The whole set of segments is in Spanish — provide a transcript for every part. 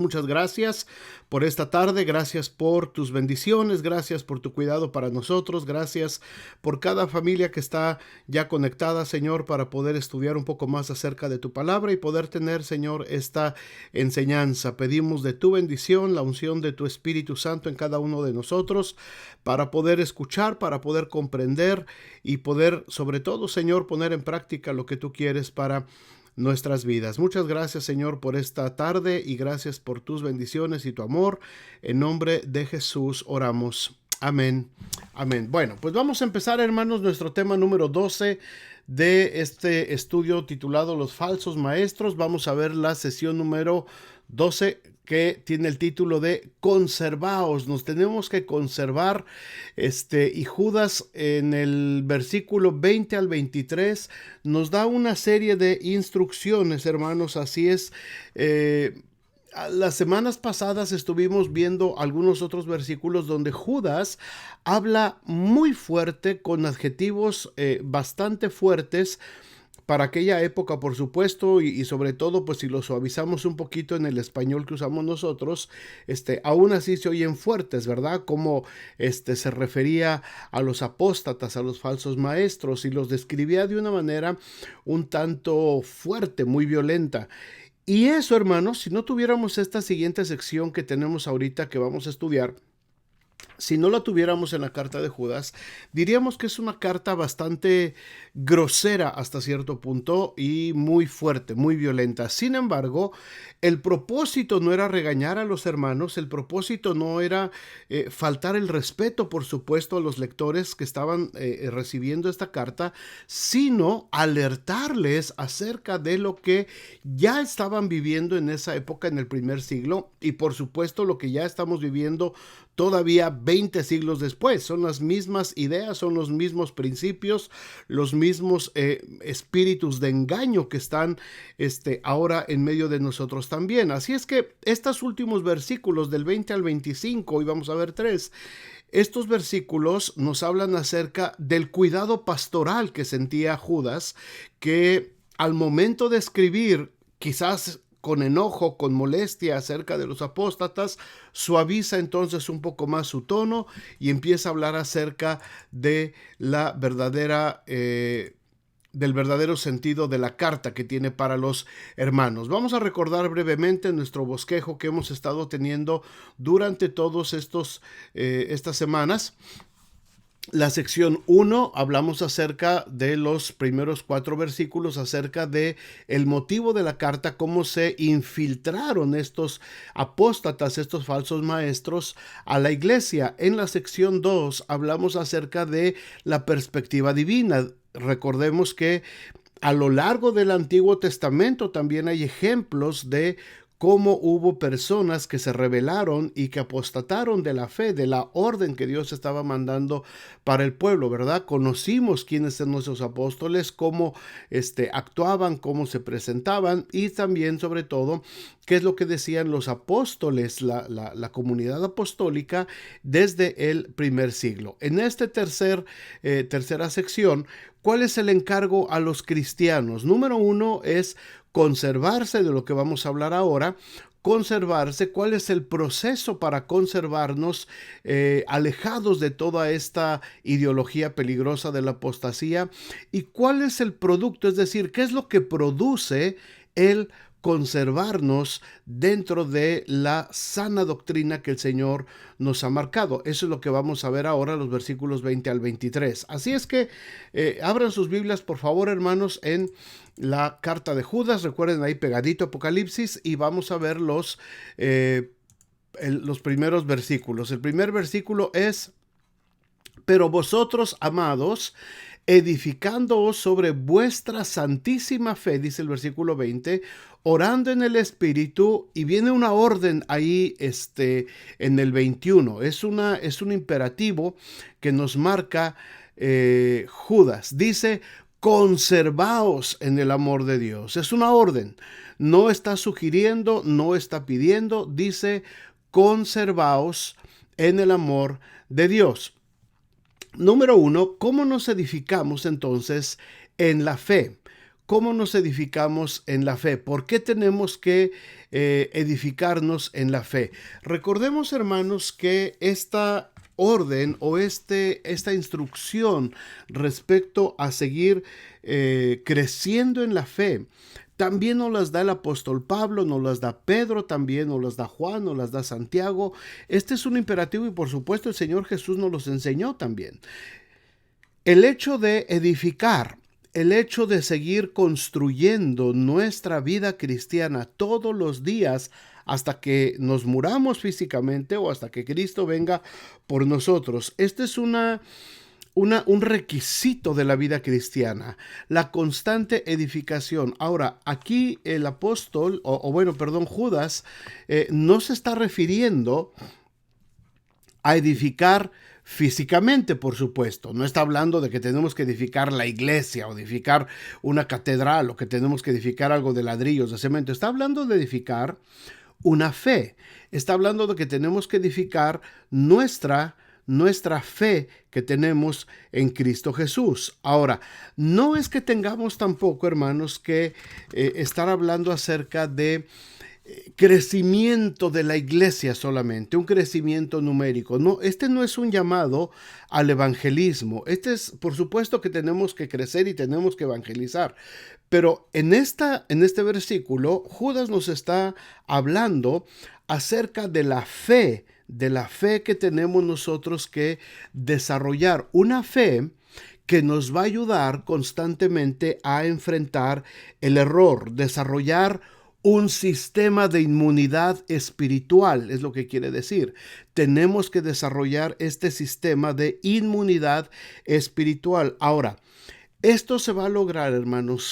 Muchas gracias por esta tarde, gracias por tus bendiciones, gracias por tu cuidado para nosotros, gracias por cada familia que está ya conectada, Señor, para poder estudiar un poco más acerca de tu palabra y poder tener, Señor, esta enseñanza. Pedimos de tu bendición, la unción de tu Espíritu Santo en cada uno de nosotros, para poder escuchar, para poder comprender y poder, sobre todo, Señor, poner en práctica lo que tú quieres para nuestras vidas. Muchas gracias, Señor, por esta tarde y gracias por tus bendiciones y tu amor. En nombre de Jesús oramos. Amén. Amén. Bueno, pues vamos a empezar, hermanos, nuestro tema número 12 de este estudio titulado Los falsos maestros. Vamos a ver la sesión número 12, que tiene el título de conservaos. Nos tenemos que conservar, y Judas en el versículo 20 al 23 nos da una serie de instrucciones, hermanos. Así es. Las semanas pasadas estuvimos viendo algunos otros versículos donde Judas habla muy fuerte, con adjetivos bastante fuertes para aquella época, por supuesto, y sobre todo, pues si lo suavizamos un poquito en el español que usamos nosotros, aún así se oyen fuertes, ¿verdad? Como se refería a los apóstatas, a los falsos maestros, y los describía de una manera un tanto fuerte, muy violenta. Y eso, hermanos, si no tuviéramos esta siguiente sección que tenemos ahorita, que vamos a estudiar, si no la tuviéramos en la carta de Judas, diríamos que es una carta bastante grosera hasta cierto punto y muy fuerte, muy violenta. Sin embargo, el propósito no era regañar a los hermanos, el propósito no era faltar el respeto, por supuesto, a los lectores que estaban recibiendo esta carta, sino alertarles acerca de lo que ya estaban viviendo en esa época, en el primer siglo, y por supuesto lo que ya estamos viviendo todavía 20 siglos después. Son las mismas ideas, son los mismos principios, los mismos espíritus de engaño que están ahora en medio de nosotros también. Así es que estos últimos versículos del 20 al 25, hoy vamos a ver 3, estos versículos nos hablan acerca del cuidado pastoral que sentía Judas, que al momento de escribir, quizás con enojo, con molestia acerca de los apóstatas, suaviza entonces un poco más su tono y empieza a hablar acerca de la verdadera del verdadero sentido de la carta que tiene para los hermanos. Vamos a recordar brevemente nuestro bosquejo que hemos estado teniendo durante todos estas semanas. La sección 1, hablamos acerca de los primeros 4 versículos, acerca de el motivo de la carta, cómo se infiltraron estos apóstatas, estos falsos maestros a la iglesia. En la sección 2 hablamos acerca de la perspectiva divina. Recordemos que a lo largo del Antiguo Testamento también hay ejemplos de cómo hubo personas que se rebelaron y que apostataron de la fe, de la orden que Dios estaba mandando para el pueblo, ¿verdad? Conocimos quiénes son nuestros apóstoles, cómo actuaban, cómo se presentaban y también, sobre todo, qué es lo que decían los apóstoles, la comunidad apostólica desde el primer siglo. En esta tercera sección, ¿cuál es el encargo a los cristianos? Número 1 es conservarse, de lo que vamos a hablar ahora. Conservarse, ¿cuál es el proceso para conservarnos alejados de toda esta ideología peligrosa de la apostasía? ¿Y cuál es el producto? Es decir, ¿qué es lo que produce el conservarnos dentro de la sana doctrina que el Señor nos ha marcado? Eso es lo que vamos a ver ahora, los versículos 20 al 23. Así es que abran sus Biblias, por favor, hermanos, en la carta de Judas. Recuerden ahí pegadito Apocalipsis, y vamos a ver los primeros versículos. El primer versículo es: pero vosotros, amados, edificándoos sobre vuestra santísima fe, dice el versículo 20, orando en el Espíritu. Y viene una orden ahí en el 21. Es un imperativo que nos marca Judas. Dice: conservaos en el amor de Dios. Es una orden. No está sugiriendo, no está pidiendo. Dice: conservaos en el amor de Dios. Número 1, ¿cómo nos edificamos entonces en la fe? ¿cómo nos edificamos en la fe? ¿Por qué tenemos que edificarnos en la fe? Recordemos, hermanos, que esta orden o esta instrucción respecto a seguir creciendo en la fe, también nos las da el apóstol Pablo, nos las da Pedro también, nos las da Juan, nos las da Santiago. Este es un imperativo y por supuesto el Señor Jesús nos los enseñó también. El hecho de edificar, el hecho de seguir construyendo nuestra vida cristiana todos los días hasta que nos muramos físicamente o hasta que Cristo venga por nosotros. Este es un requisito de la vida cristiana, la constante edificación. Ahora, aquí el apóstol, Judas, no se está refiriendo a edificar físicamente, por supuesto. No está hablando de que tenemos que edificar la iglesia o edificar una catedral o que tenemos que edificar algo de ladrillos, de cemento. Está hablando de edificar una fe. Está hablando de que tenemos que edificar nuestra fe que tenemos en Cristo Jesús. Ahora, no es que tengamos tampoco, hermanos, que estar hablando acerca de crecimiento de la iglesia solamente, un crecimiento numérico. No, este no es un llamado al evangelismo. Este es, por supuesto que tenemos que crecer y tenemos que evangelizar. Pero en este versículo, Judas nos está hablando acerca de la fe que tenemos nosotros que desarrollar. Una fe que nos va a ayudar constantemente a enfrentar el error, desarrollar un sistema de inmunidad espiritual, es lo que quiere decir. Tenemos que desarrollar este sistema de inmunidad espiritual. Ahora, esto se va a lograr, hermanos,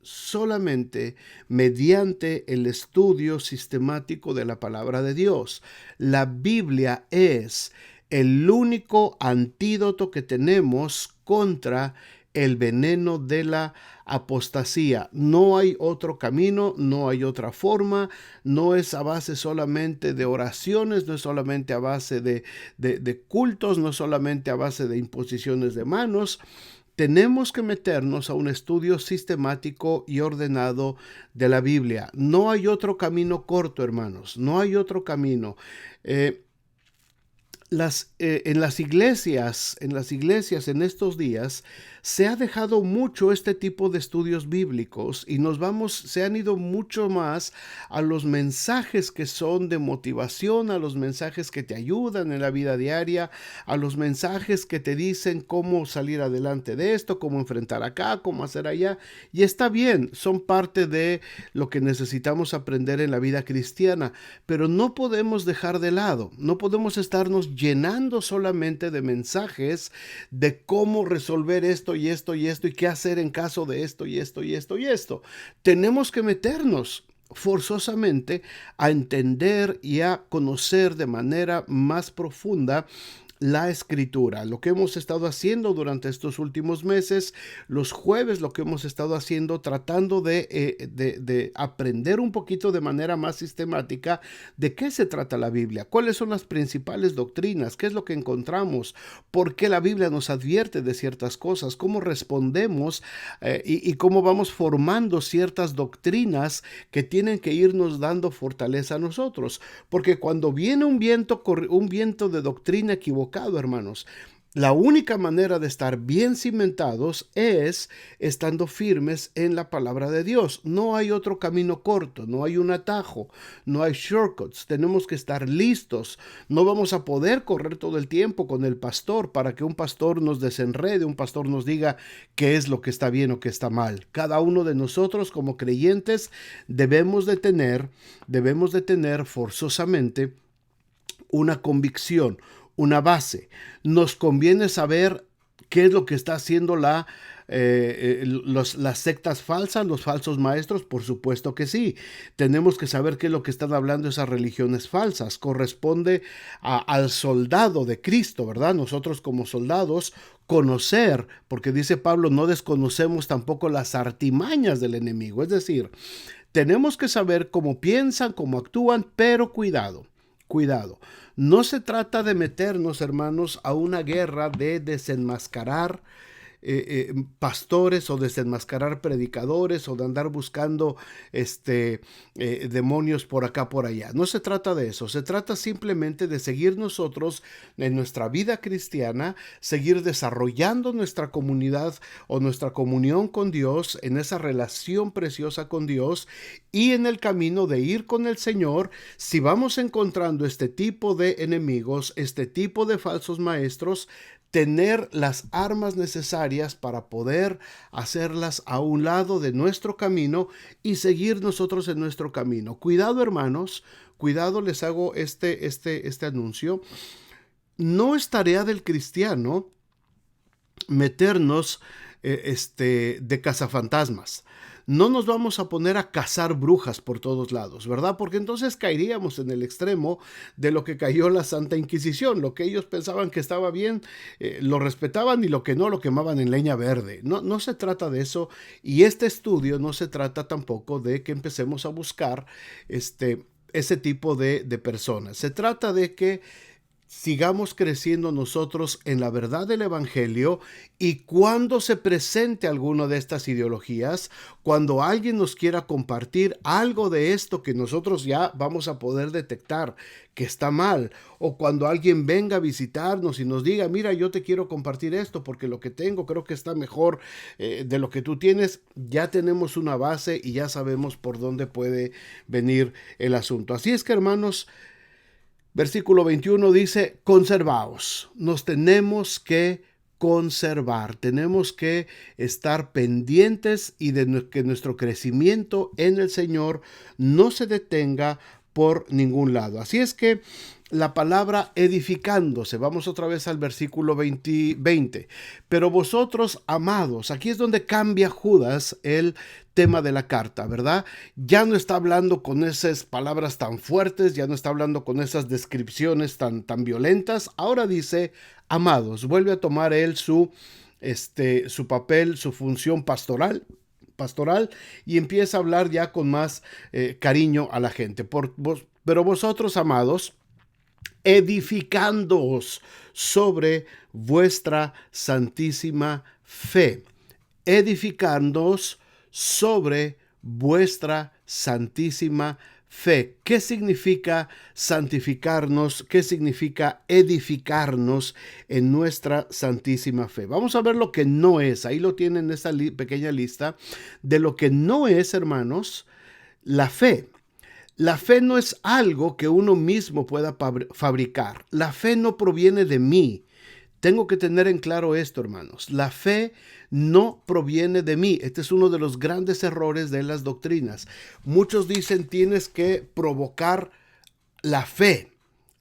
solamente mediante el estudio sistemático de la palabra de Dios. La Biblia es el único antídoto que tenemos contra el veneno de la apostasía. No hay otro camino, no hay otra forma, no es a base solamente de oraciones, no es solamente a base de cultos, no es solamente a base de imposiciones de manos. Tenemos que meternos a un estudio sistemático y ordenado de la Biblia. No hay otro camino corto, hermanos, no hay otro camino. En las iglesias en estos días se ha dejado mucho este tipo de estudios bíblicos y se han ido mucho más a los mensajes que son de motivación, a los mensajes que te ayudan en la vida diaria, a los mensajes que te dicen cómo salir adelante de esto, cómo enfrentar acá, cómo hacer allá. Y está bien, son parte de lo que necesitamos aprender en la vida cristiana, pero no podemos dejar de lado, no podemos estarnos llenando solamente de mensajes de cómo resolver esto y esto y esto y qué hacer en caso de esto y esto y esto y esto. Tenemos que meternos forzosamente a entender y a conocer de manera más profunda la escritura. Lo que hemos estado haciendo durante estos últimos meses, los jueves, lo que hemos estado haciendo, tratando de aprender un poquito de manera más sistemática de qué se trata la Biblia, cuáles son las principales doctrinas, qué es lo que encontramos, por qué la Biblia nos advierte de ciertas cosas, cómo respondemos y cómo vamos formando ciertas doctrinas que tienen que irnos dando fortaleza a nosotros. Porque cuando viene un viento de doctrina equivocada, hermanos, la única manera de estar bien cimentados es estando firmes en la palabra de Dios. No hay otro camino corto, no hay un atajo, no hay shortcuts. Tenemos que estar listos. No vamos a poder correr todo el tiempo con el pastor para que un pastor nos desenrede, un pastor nos diga qué es lo que está bien o qué está mal. Cada uno de nosotros como creyentes debemos de tener forzosamente una convicción, una base. Nos conviene saber qué es lo que está haciendo las sectas falsas, los falsos maestros. Por supuesto que sí. Tenemos que saber qué es lo que están hablando esas religiones falsas. Corresponde al soldado de Cristo, ¿verdad? Nosotros como soldados conocer, porque dice Pablo, no desconocemos tampoco las artimañas del enemigo. Es decir, tenemos que saber cómo piensan, cómo actúan, pero cuidado. No se trata de meternos, hermanos, a una guerra de desenmascarar pastores o desenmascarar predicadores o de andar buscando demonios por acá, por allá. No se trata de eso, se trata simplemente de seguir nosotros en nuestra vida cristiana, seguir desarrollando nuestra comunidad o nuestra comunión con Dios, en esa relación preciosa con Dios, y en el camino de ir con el Señor. Si vamos encontrando este tipo de enemigos, este tipo de falsos maestros, tener las armas necesarias para poder hacerlas a un lado de nuestro camino y seguir nosotros en nuestro camino. Cuidado, hermanos, cuidado, les hago este anuncio. No es tarea del cristiano meternos de cazafantasmas. No nos vamos a poner a cazar brujas por todos lados, ¿verdad? Porque entonces caeríamos en el extremo de lo que cayó la Santa Inquisición. Lo que ellos pensaban que estaba bien, lo respetaban, y lo que no, lo quemaban en leña verde. No se trata de eso, y este estudio no se trata tampoco de que empecemos a buscar ese tipo de personas. Se trata de que sigamos creciendo nosotros en la verdad del Evangelio, y cuando se presente alguna de estas ideologías, cuando alguien nos quiera compartir algo de esto que nosotros ya vamos a poder detectar que está mal, o cuando alguien venga a visitarnos y nos diga, mira, yo te quiero compartir esto porque lo que tengo creo que está mejor de lo que tú tienes, ya tenemos una base y ya sabemos por dónde puede venir el asunto. Así es que, hermanos, versículo 21 dice, conservaos. Nos tenemos que conservar, tenemos que estar pendientes y de que nuestro crecimiento en el Señor no se detenga por ningún lado. Así es que la palabra edificándose, vamos otra vez al versículo 20. Pero vosotros, amados, aquí es donde cambia Judas el tema de la carta, ¿verdad? Ya no está hablando con esas palabras tan fuertes, ya no está hablando con esas descripciones tan violentas. Ahora dice, amados, vuelve a tomar él su papel, su función pastoral, y empieza a hablar ya con más cariño a la gente. Pero vosotros, amados, edificándoos sobre vuestra santísima fe. Edificándoos sobre vuestra santísima fe. ¿Qué significa santificarnos? ¿Qué significa edificarnos en nuestra santísima fe? Vamos a ver lo que no es. Ahí lo tienen en esta pequeña lista de lo que no es, hermanos, la fe. La fe no es algo que uno mismo pueda fabricar. La fe no proviene de mí. Tengo que tener en claro esto, hermanos. La fe no proviene de mí. Este es uno de los grandes errores de las doctrinas. Muchos dicen tienes que provocar la fe.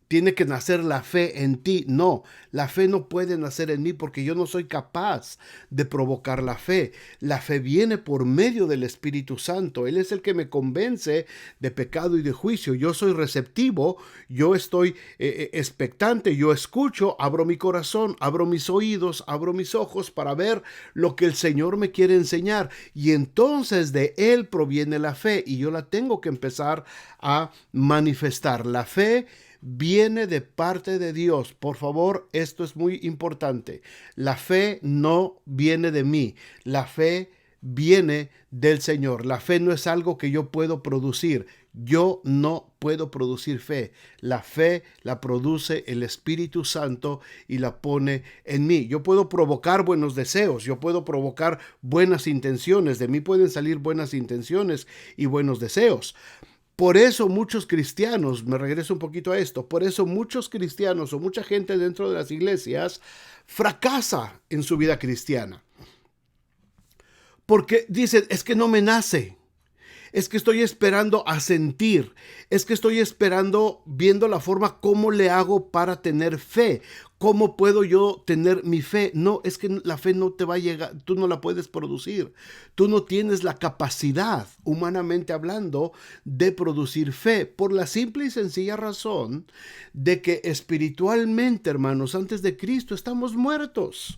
Tiene que nacer la fe en ti. No, la fe no puede nacer en mí porque yo no soy capaz de provocar la fe. La fe viene por medio del Espíritu Santo. Él es el que me convence de pecado y de juicio. Yo soy receptivo, yo estoy expectante, yo escucho, abro mi corazón, abro mis oídos, abro mis ojos para ver lo que el Señor me quiere enseñar. Y entonces de Él proviene la fe y yo la tengo que empezar a manifestar. La fe viene de parte de Dios. Por favor, esto es muy importante. La fe no viene de mí. La fe viene del Señor. La fe no es algo que yo puedo producir. Yo no puedo producir fe. La fe la produce el Espíritu Santo y la pone en mí. Yo puedo provocar buenos deseos. Yo puedo provocar buenas intenciones. De mí pueden salir buenas intenciones y buenos deseos. Por eso muchos cristianos, me regreso un poquito a esto, por eso muchos cristianos o mucha gente dentro de las iglesias fracasa en su vida cristiana. Porque dicen, es que no me nace, es que estoy esperando a sentir, es que estoy esperando viendo la forma cómo le hago para tener fe. ¿Cómo puedo yo tener mi fe? No, es que la fe no te va a llegar, tú no la puedes producir. Tú no tienes la capacidad, humanamente hablando, de producir fe, por la simple y sencilla razón de que espiritualmente, hermanos, antes de Cristo estamos muertos.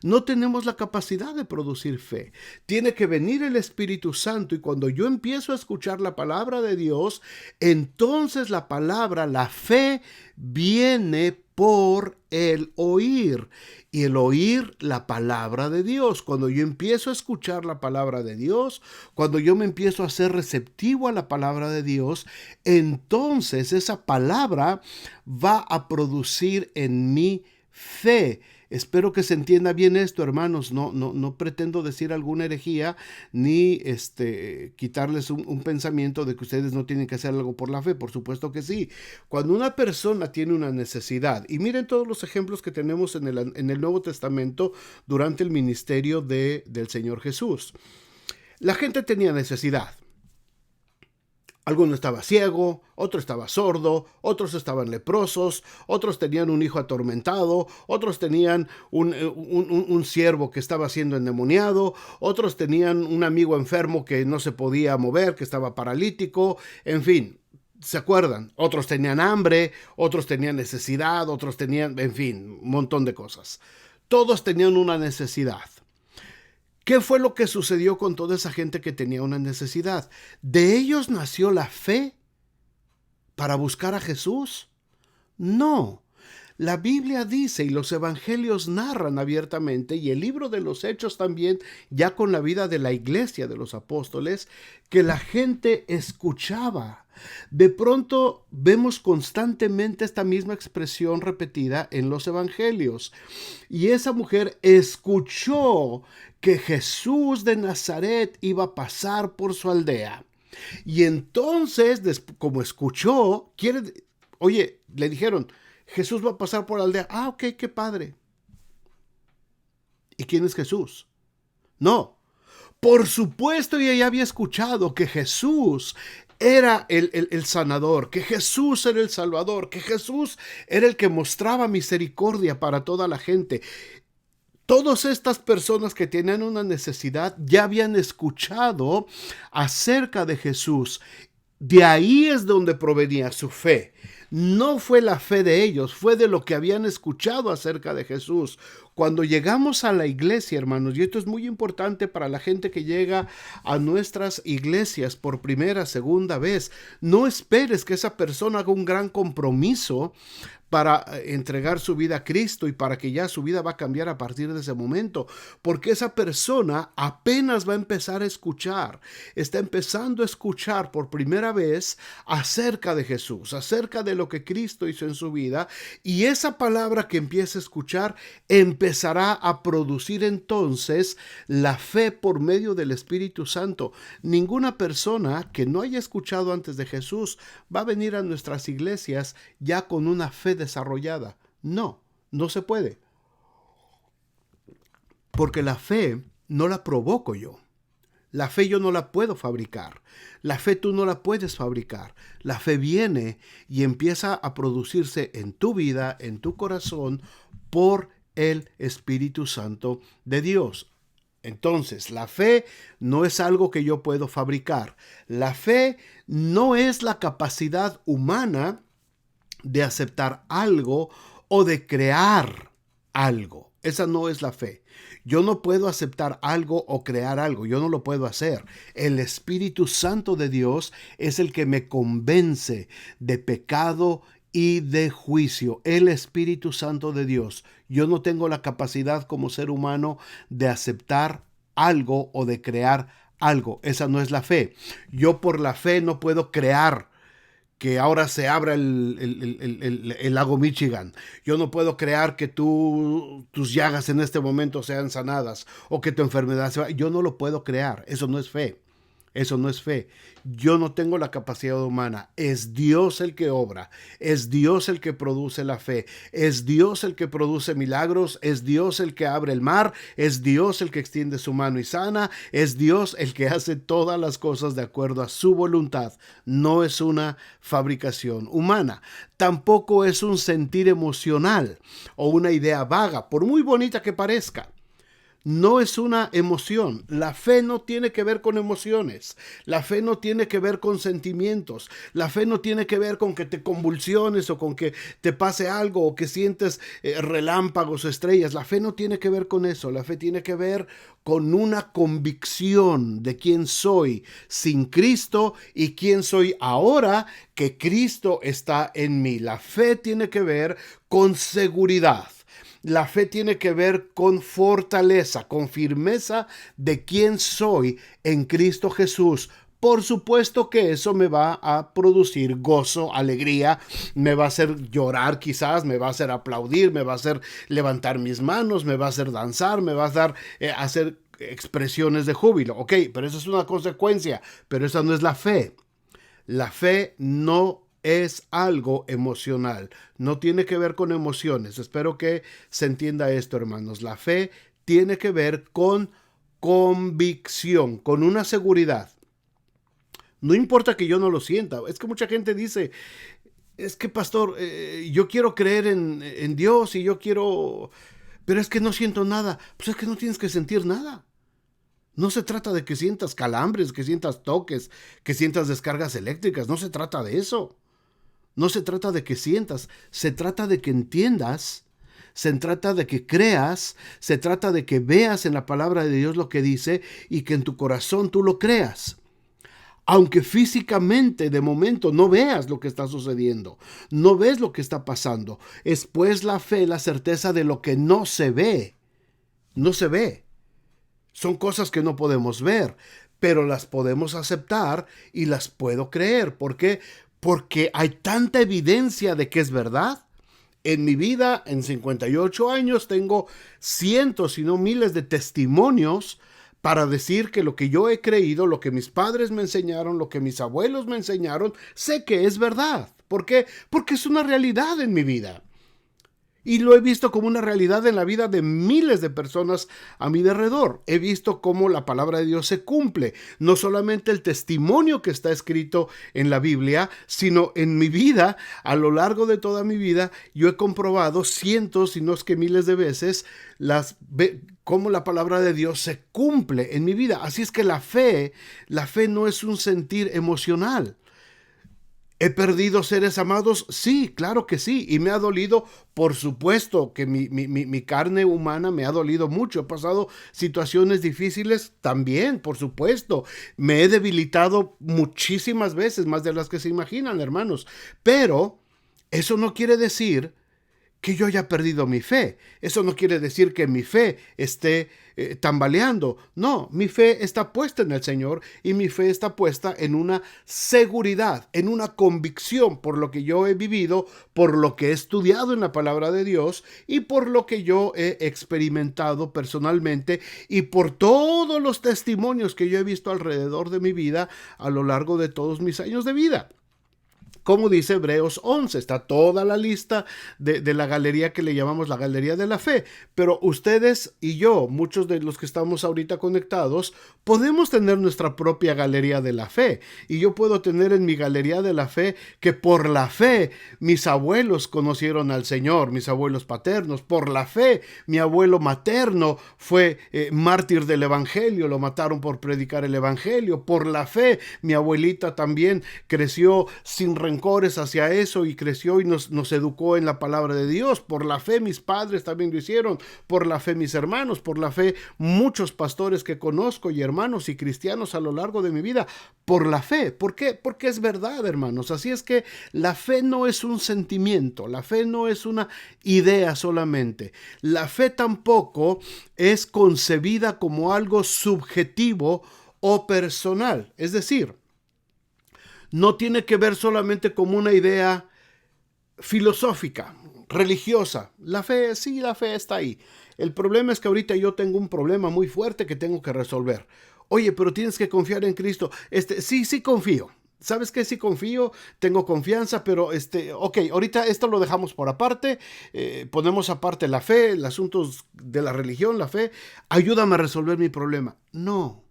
No tenemos la capacidad de producir fe. Tiene que venir el Espíritu Santo, y cuando yo empiezo a escuchar la palabra de Dios, entonces la palabra, la fe, viene por el oír. Y el oír la palabra de Dios. Cuando yo empiezo a escuchar la palabra de Dios, cuando yo me empiezo a ser receptivo a la palabra de Dios, entonces esa palabra va a producir en mí fe. Espero que se entienda bien esto, hermanos. No pretendo decir alguna herejía ni quitarles un pensamiento de que ustedes no tienen que hacer algo por la fe. Por supuesto que sí. Cuando una persona tiene una necesidad, y miren todos los ejemplos que tenemos en el Nuevo Testamento durante el ministerio del Señor Jesús. La gente tenía necesidad. Alguno estaba ciego, otro estaba sordo, otros estaban leprosos, otros tenían un hijo atormentado, otros tenían un siervo que estaba siendo endemoniado, otros tenían un amigo enfermo que no se podía mover, que estaba paralítico, en fin. ¿Se acuerdan? Otros tenían hambre, otros tenían necesidad, otros tenían, en fin, un montón de cosas. Todos tenían una necesidad. ¿Qué fue lo que sucedió con toda esa gente que tenía una necesidad? ¿De ellos nació la fe para buscar a Jesús? No. La Biblia dice, y los evangelios narran abiertamente, y el libro de los Hechos también, ya con la vida de la iglesia de los apóstoles, que la gente escuchaba. De pronto vemos constantemente esta misma expresión repetida en los evangelios. Y esa mujer escuchó que Jesús de Nazaret iba a pasar por su aldea. Y entonces, como escuchó, le dijeron, Jesús va a pasar por la aldea. Ah, ok, qué padre. ¿Y quién es Jesús? No. Por supuesto, ella ya había escuchado que Jesús era el sanador, que Jesús era el salvador, que Jesús era el que mostraba misericordia para toda la gente. Todas estas personas que tenían una necesidad ya habían escuchado acerca de Jesús. De ahí es donde provenía su fe. No fue la fe de ellos, fue de lo que habían escuchado acerca de Jesús. Cuando llegamos a la iglesia, hermanos, y esto es muy importante para la gente que llega a nuestras iglesias por primera, segunda vez, no esperes que esa persona haga un gran compromiso para entregar su vida a Cristo y para que ya su vida va a cambiar a partir de ese momento, porque esa persona apenas va a empezar a escuchar, está empezando a escuchar por primera vez acerca de Jesús, acerca de lo que Cristo hizo en su vida, y esa palabra que empieza a escuchar empezará a producir entonces la fe por medio del Espíritu Santo. Ninguna persona que no haya escuchado antes de Jesús va a venir a nuestras iglesias ya con una fe desarrollada. No se puede. Porque la fe no la provoco yo. La fe yo no la puedo fabricar. La fe tú no la puedes fabricar. La fe viene y empieza a producirse en tu vida, en tu corazón, por el Espíritu Santo de Dios. Entonces, la fe no es algo que yo puedo fabricar. La fe no es la capacidad humana de aceptar algo o de crear algo. Esa no es la fe. Yo no puedo aceptar algo o crear algo. Yo no lo puedo hacer. El Espíritu Santo de Dios es el que me convence de pecado y de juicio. El Espíritu Santo de Dios. Yo no tengo la capacidad como ser humano de aceptar algo o de crear algo. Esa no es la fe. Yo por la fe no puedo crear que ahora se abra el lago Michigan. Yo no puedo crear que tus llagas en este momento sean sanadas o que tu enfermedad se va. Yo no lo puedo crear. Eso no es fe. Eso no es fe. Yo no tengo la capacidad humana. Es Dios el que obra. Es Dios el que produce la fe. Es Dios el que produce milagros. Es Dios el que abre el mar. Es Dios el que extiende su mano y sana. Es Dios el que hace todas las cosas de acuerdo a su voluntad. No es una fabricación humana. Tampoco es un sentir emocional o una idea vaga, por muy bonita que parezca. No es una emoción. La fe no tiene que ver con emociones. La fe no tiene que ver con sentimientos. La fe no tiene que ver con que te convulsiones o con que te pase algo o que sientes relámpagos o estrellas. La fe no tiene que ver con eso. La fe tiene que ver con una convicción de quién soy sin Cristo y quién soy ahora que Cristo está en mí. La fe tiene que ver con seguridad. La fe tiene que ver con fortaleza, con firmeza de quién soy en Cristo Jesús. Por supuesto que eso me va a producir gozo, alegría, me va a hacer llorar quizás, me va a hacer aplaudir, me va a hacer levantar mis manos, me va a hacer danzar, me va a hacer expresiones de júbilo. Ok, pero eso es una consecuencia, pero esa no es la fe. La fe no es algo emocional, no tiene que ver con emociones. Espero que se entienda esto, hermanos. La fe tiene que ver con convicción, con una seguridad. No importa que yo no lo sienta. Es que mucha gente dice, es que pastor, yo quiero creer en Dios y yo quiero, pero es que no siento nada. Pues es que no tienes que sentir nada. No se trata de que sientas calambres, que sientas toques, que sientas descargas eléctricas. No se trata de eso. No se trata de que sientas. Se trata de que entiendas. Se trata de que creas. Se trata de que veas en la palabra de Dios lo que dice y que en tu corazón tú lo creas. Aunque físicamente de momento no veas lo que está sucediendo, no ves lo que está pasando, es pues la fe, la certeza de lo que no se ve. No se ve. Son cosas que no podemos ver, pero las podemos aceptar y las puedo creer. ¿Por qué? Porque hay tanta evidencia de que es verdad. En mi vida, en 58 años, tengo cientos, si no miles de testimonios para decir que lo que yo he creído, lo que mis padres me enseñaron, lo que mis abuelos me enseñaron, sé que es verdad. ¿Por qué? Porque es una realidad en mi vida. Y lo he visto como una realidad en la vida de miles de personas a mi alrededor. He visto cómo la palabra de Dios se cumple. No solamente el testimonio que está escrito en la Biblia, sino en mi vida, a lo largo de toda mi vida, yo he comprobado cientos, si no es que miles de veces, cómo la palabra de Dios se cumple en mi vida. Así es que la fe no es un sentir emocional. ¿He perdido seres amados? Sí, claro que sí. Y me ha dolido, por supuesto, que mi carne humana me ha dolido mucho. He pasado situaciones difíciles también, por supuesto. Me he debilitado muchísimas veces, más de las que se imaginan, hermanos. Pero eso no quiere decir que yo haya perdido mi fe. Eso no quiere decir que mi fe esté tambaleando. No, mi fe está puesta en el Señor y mi fe está puesta en una seguridad, en una convicción por lo que yo he vivido, por lo que he estudiado en la palabra de Dios y por lo que yo he experimentado personalmente y por todos los testimonios que yo he visto alrededor de mi vida a lo largo de todos mis años de vida. Como dice Hebreos 11, está toda la lista de la galería que le llamamos la galería de la fe. Pero ustedes y yo, muchos de los que estamos ahorita conectados, podemos tener nuestra propia galería de la fe. Y yo puedo tener en mi galería de la fe que por la fe mis abuelos conocieron al Señor, mis abuelos paternos. Por la fe mi abuelo materno fue mártir del Evangelio, lo mataron por predicar el Evangelio. Por la fe mi abuelita también creció sin rencores hacia eso y creció y nos educó en la palabra de Dios. Por la fe mis padres también lo hicieron, por la fe mis hermanos, por la fe muchos pastores que conozco y hermanos y cristianos a lo largo de mi vida, por la fe. ¿Por qué? Porque es verdad, hermanos. Así es que la fe no es un sentimiento, la fe no es una idea solamente. La fe tampoco es concebida como algo subjetivo o personal. Es decir, no tiene que ver solamente como una idea filosófica, religiosa. La fe, sí, la fe está ahí. El problema es que ahorita yo tengo un problema muy fuerte que tengo que resolver. Oye, pero tienes que confiar en Cristo. Sí confío. ¿Sabes qué? Sí confío, tengo confianza, pero ok, ahorita esto lo dejamos por aparte, ponemos aparte la fe, los asuntos de la religión, la fe. Ayúdame a resolver mi problema. No.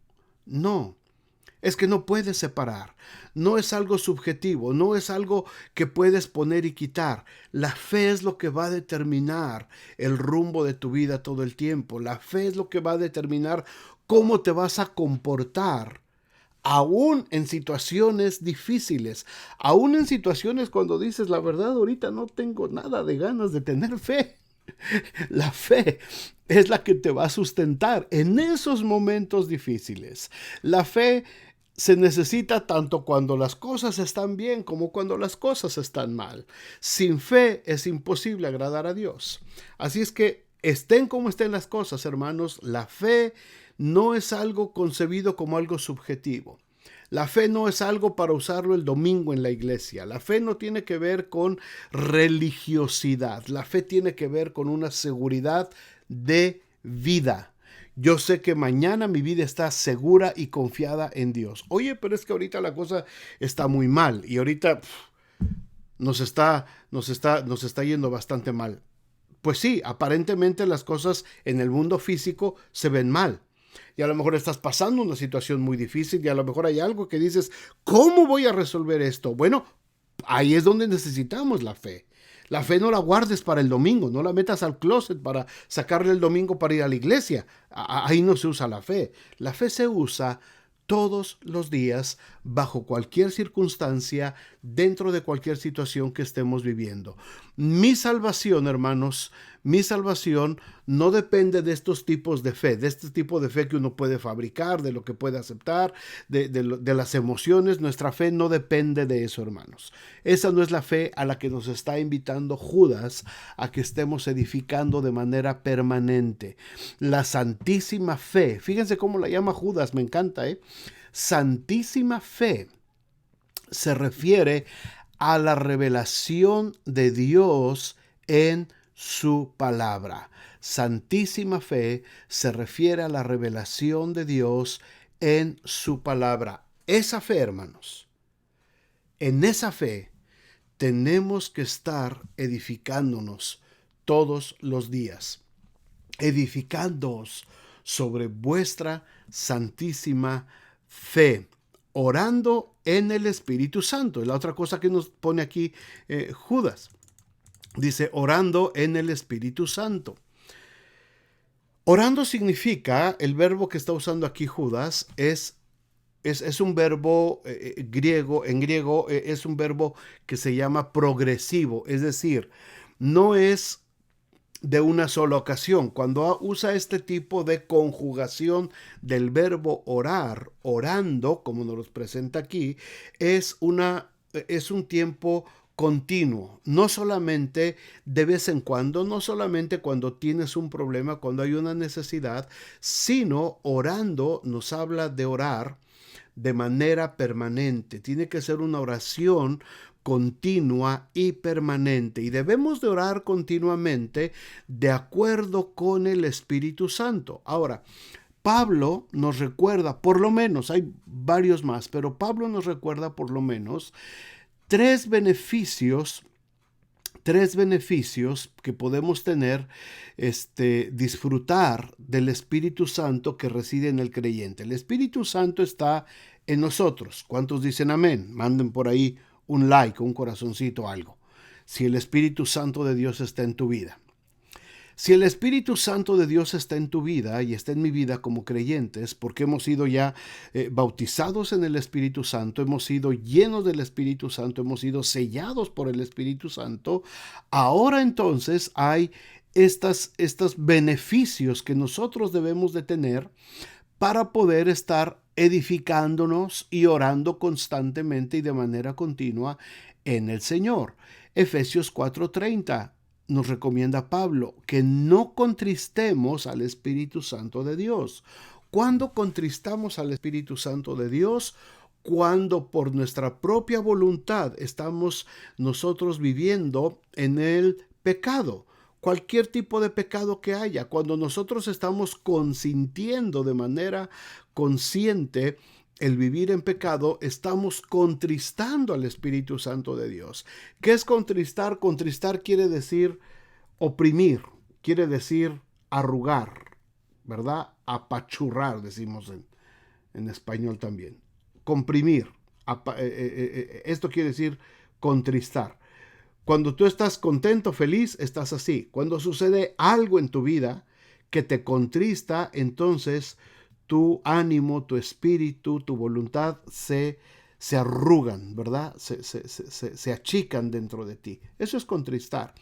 Es que no puedes separar, no es algo subjetivo, no es algo que puedes poner y quitar. La fe es lo que va a determinar el rumbo de tu vida todo el tiempo. La fe es lo que va a determinar cómo te vas a comportar, aún en situaciones difíciles, aún en situaciones cuando dices, la verdad, ahorita no tengo nada de ganas de tener fe. La fe es la que te va a sustentar en esos momentos difíciles. La fe se necesita tanto cuando las cosas están bien como cuando las cosas están mal. Sin fe es imposible agradar a Dios. Así es que estén como estén las cosas, hermanos, la fe no es algo concebido como algo subjetivo. La fe no es algo para usarlo el domingo en la iglesia. La fe no tiene que ver con religiosidad. La fe tiene que ver con una seguridad de vida. Yo sé que mañana mi vida está segura y confiada en Dios. Oye, pero es que ahorita la cosa está muy mal y ahorita nos está yendo bastante mal. Pues sí, aparentemente las cosas en el mundo físico se ven mal. Y a lo mejor estás pasando una situación muy difícil y a lo mejor hay algo que dices, ¿cómo voy a resolver esto? Bueno, ahí es donde necesitamos la fe. La fe no la guardes para el domingo, no la metas al closet para sacarle el domingo para ir a la iglesia. Ahí no se usa la fe. La fe se usa todos los días, bajo cualquier circunstancia, dentro de cualquier situación que estemos viviendo. Mi salvación, hermanos, mi salvación no depende de estos tipos de fe, de este tipo de fe que uno puede fabricar, de lo que puede aceptar, de las emociones. Nuestra fe no depende de eso, hermanos. Esa no es la fe a la que nos está invitando Judas a que estemos edificando de manera permanente. La santísima fe, fíjense cómo la llama Judas, me encanta, santísima fe se refiere a la revelación de Dios en su palabra. Santísima fe se refiere a la revelación de Dios en su palabra. Esa fe, hermanos, en esa fe tenemos que estar edificándonos todos los días, edificándoos sobre vuestra santísima fe, orando en el Espíritu Santo. Es la otra cosa que nos pone aquí Judas. Dice, orando en el Espíritu Santo. Orando significa, el verbo que está usando aquí Judas es un verbo griego, en griego es un verbo que se llama progresivo, es decir, no es de una sola ocasión. Cuando usa este tipo de conjugación del verbo orar, orando, como nos lo presenta aquí, es un tiempo continuo, no solamente de vez en cuando, no solamente cuando tienes un problema, cuando hay una necesidad, sino orando nos habla de orar de manera permanente. Tiene que ser una oración continua y permanente, y debemos de orar continuamente de acuerdo con el Espíritu Santo. Ahora, Pablo nos recuerda, por lo menos, hay varios más, pero Pablo nos recuerda por lo menos tres beneficios que podemos tener, disfrutar del Espíritu Santo que reside en el creyente. El Espíritu Santo está en nosotros. ¿Cuántos dicen amén? Manden por ahí un like, un corazoncito, algo. Si el Espíritu Santo de Dios está en tu vida. Si el Espíritu Santo de Dios está en tu vida y está en mi vida como creyentes, porque hemos sido ya bautizados en el Espíritu Santo, hemos sido llenos del Espíritu Santo, hemos sido sellados por el Espíritu Santo, ahora entonces hay estos beneficios que nosotros debemos de tener para poder estar edificándonos y orando constantemente y de manera continua en el Señor. Efesios 4:30 nos recomienda Pablo que no contristemos al Espíritu Santo de Dios. ¿Cuándo contristamos al Espíritu Santo de Dios? Cuando por nuestra propia voluntad estamos nosotros viviendo en el pecado. Cualquier tipo de pecado que haya, cuando nosotros estamos consintiendo de manera consciente el vivir en pecado, estamos contristando al Espíritu Santo de Dios. ¿Qué es contristar? Contristar quiere decir oprimir, quiere decir arrugar, ¿verdad? Apachurrar, decimos en español también. comprimir. Esto quiere decir contristar. Cuando tú estás contento, feliz, estás así. Cuando sucede algo en tu vida que te contrista, entonces tu ánimo, tu espíritu, tu voluntad se arrugan, ¿verdad? Se achican dentro de ti. Eso es contristar.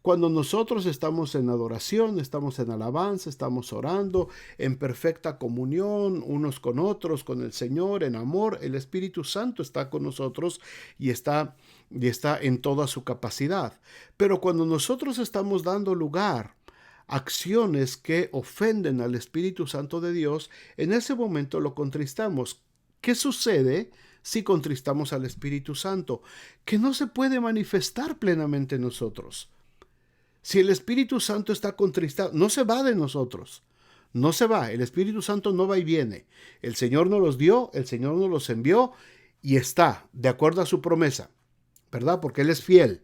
Cuando nosotros estamos en adoración, estamos en alabanza, estamos orando en perfecta comunión unos con otros, con el Señor, en amor, el Espíritu Santo está con nosotros y está en toda su capacidad. Pero cuando nosotros estamos dando lugar a acciones que ofenden al Espíritu Santo de Dios, en ese momento lo contristamos. ¿Qué sucede si contristamos al Espíritu Santo? Que no se puede manifestar plenamente en nosotros. Si el Espíritu Santo está contristado, no se va de nosotros. No se va. El Espíritu Santo no va y viene. El Señor nos los dio, el Señor nos los envió y está de acuerdo a su promesa, ¿verdad? Porque Él es fiel.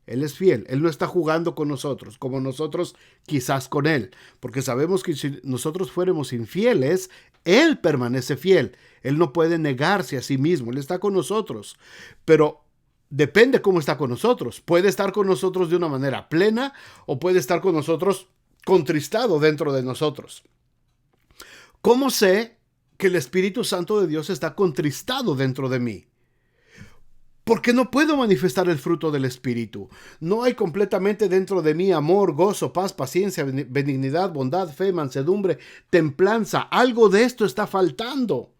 Él es fiel. Él no está jugando con nosotros, como nosotros quizás con Él. Porque sabemos que si nosotros fuéramos infieles, Él permanece fiel. Él no puede negarse a sí mismo. Él está con nosotros. Pero depende cómo está con nosotros. Puede estar con nosotros de una manera plena o puede estar con nosotros contristado dentro de nosotros. ¿Cómo sé que el Espíritu Santo de Dios está contristado dentro de mí? Porque no puedo manifestar el fruto del Espíritu. No hay completamente dentro de mí amor, gozo, paz, paciencia, benignidad, bondad, fe, mansedumbre, templanza. Algo de esto está faltando,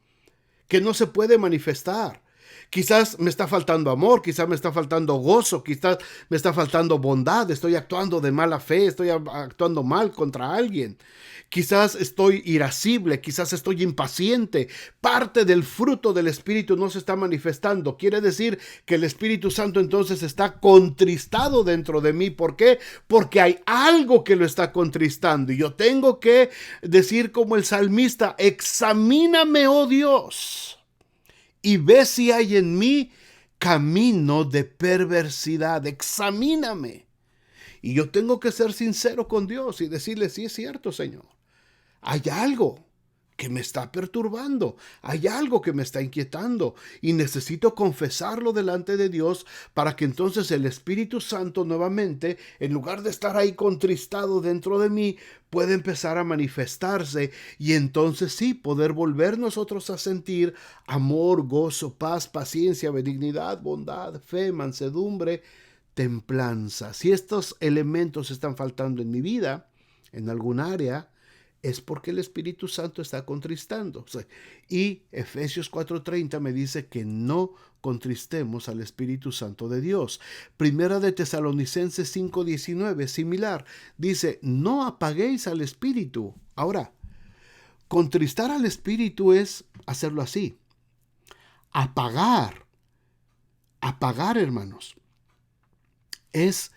que no se puede manifestar. Quizás me está faltando amor, quizás me está faltando gozo, quizás me está faltando bondad, estoy actuando de mala fe, estoy actuando mal contra alguien. Quizás estoy irascible, quizás estoy impaciente. Parte del fruto del Espíritu no se está manifestando. Quiere decir que el Espíritu Santo entonces está contristado dentro de mí. ¿Por qué? Porque hay algo que lo está contristando. Y yo tengo que decir como el salmista, examíname, oh Dios, y ve si hay en mí camino de perversidad. Examíname. Y yo tengo que ser sincero con Dios y decirle, sí es cierto, Señor. Hay algo que me está perturbando, hay algo que me está inquietando y necesito confesarlo delante de Dios para que entonces el Espíritu Santo nuevamente, en lugar de estar ahí contristado dentro de mí, pueda empezar a manifestarse y entonces sí poder volver nosotros a sentir amor, gozo, paz, paciencia, benignidad, bondad, fe, mansedumbre, templanza. Si estos elementos están faltando en mi vida, en algún área, es porque el Espíritu Santo está contristando. Y Efesios 4:30 me dice que no contristemos al Espíritu Santo de Dios. Primera de Tesalonicenses 5:19, similar. Dice, no apaguéis al Espíritu. Ahora, contristar al Espíritu es hacerlo así. Apagar, hermanos, es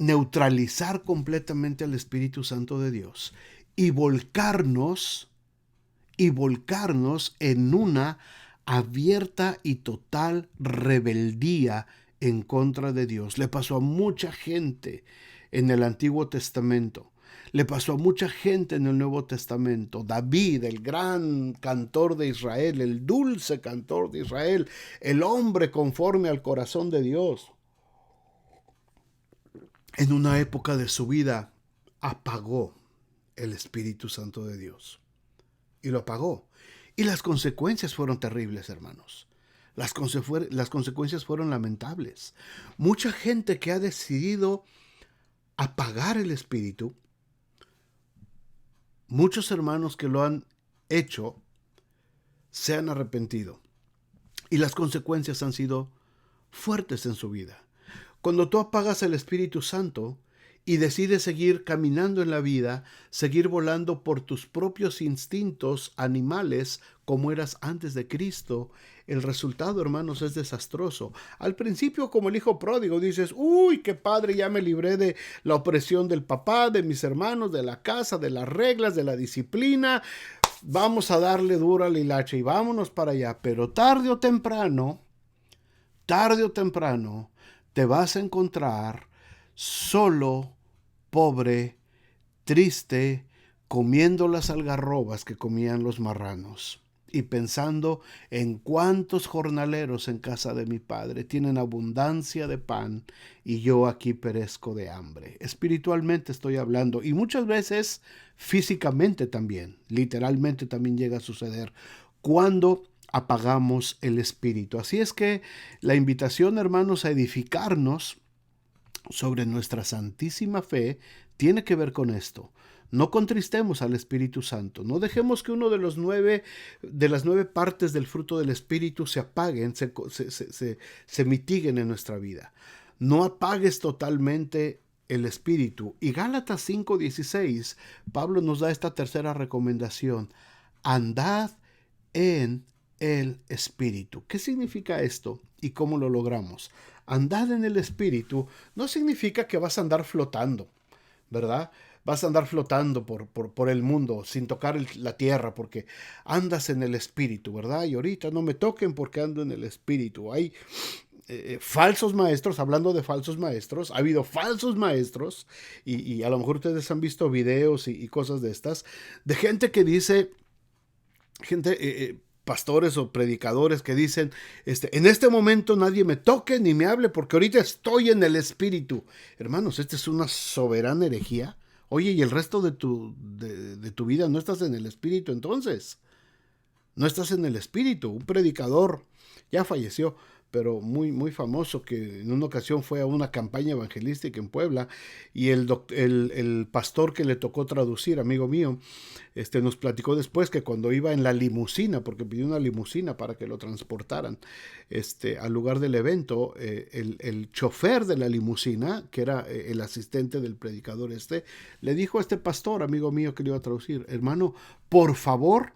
neutralizar completamente al Espíritu Santo de Dios y volcarnos en una abierta y total rebeldía en contra de Dios. Le pasó a mucha gente en el Antiguo Testamento. Le pasó a mucha gente en el Nuevo Testamento. David, el gran cantor de Israel, el dulce cantor de Israel, el hombre conforme al corazón de Dios, en una época de su vida apagó el Espíritu Santo de Dios. Y lo apagó. Y las consecuencias fueron terribles, hermanos. Las consecuencias fueron lamentables. Mucha gente que ha decidido apagar el Espíritu, muchos hermanos que lo han hecho, se han arrepentido. Y las consecuencias han sido fuertes en su vida. Cuando tú apagas el Espíritu Santo y decides seguir caminando en la vida, seguir volando por tus propios instintos animales como eras antes de Cristo, el resultado, hermanos, es desastroso. Al principio, como el hijo pródigo, dices, uy, qué padre, ya me libré de la opresión del papá, de mis hermanos, de la casa, de las reglas, de la disciplina. Vamos a darle duro al hilacha y vámonos para allá. Pero tarde o temprano, te vas a encontrar solo, pobre, triste, comiendo las algarrobas que comían los marranos. y pensando en cuántos jornaleros en casa de mi padre tienen abundancia de pan y yo aquí perezco de hambre. Espiritualmente estoy hablando y muchas veces físicamente también, literalmente también llega a suceder cuando apagamos el espíritu. Así es que la invitación, hermanos, a edificarnos sobre nuestra santísima fe tiene que ver con esto. No contristemos al Espíritu Santo. No dejemos que uno de las nueve partes del fruto del Espíritu se apaguen, se mitiguen en nuestra vida. No apagues totalmente el Espíritu. Y Gálatas 5:16, Pablo nos da esta tercera recomendación. Andad en el Espíritu. ¿Qué significa esto y cómo lo logramos? Andad en el Espíritu no significa que vas a andar flotando, ¿verdad? Vas a andar flotando por el mundo sin tocar la tierra porque andas en el Espíritu, ¿verdad? Y ahorita no me toquen porque ando en el Espíritu. Hay falsos maestros, hablando de falsos maestros, ha habido falsos maestros y a lo mejor ustedes han visto videos y cosas de estas, de gente que dice, pastores o predicadores que dicen, en este momento nadie me toque ni me hable porque ahorita estoy en el Espíritu. Hermanos, esta es una soberana herejía. Oye, y el resto de tu vida no estás en el Espíritu, entonces. No estás en el Espíritu. Un predicador ya falleció, pero muy, muy famoso, que en una ocasión fue a una campaña evangelística en Puebla y el pastor que le tocó traducir, amigo mío, nos platicó después que cuando iba en la limusina, porque pidió una limusina para que lo transportaran al lugar del evento, el chofer de la limusina, que era el asistente del predicador le dijo a este pastor, amigo mío que le iba a traducir, hermano, por favor,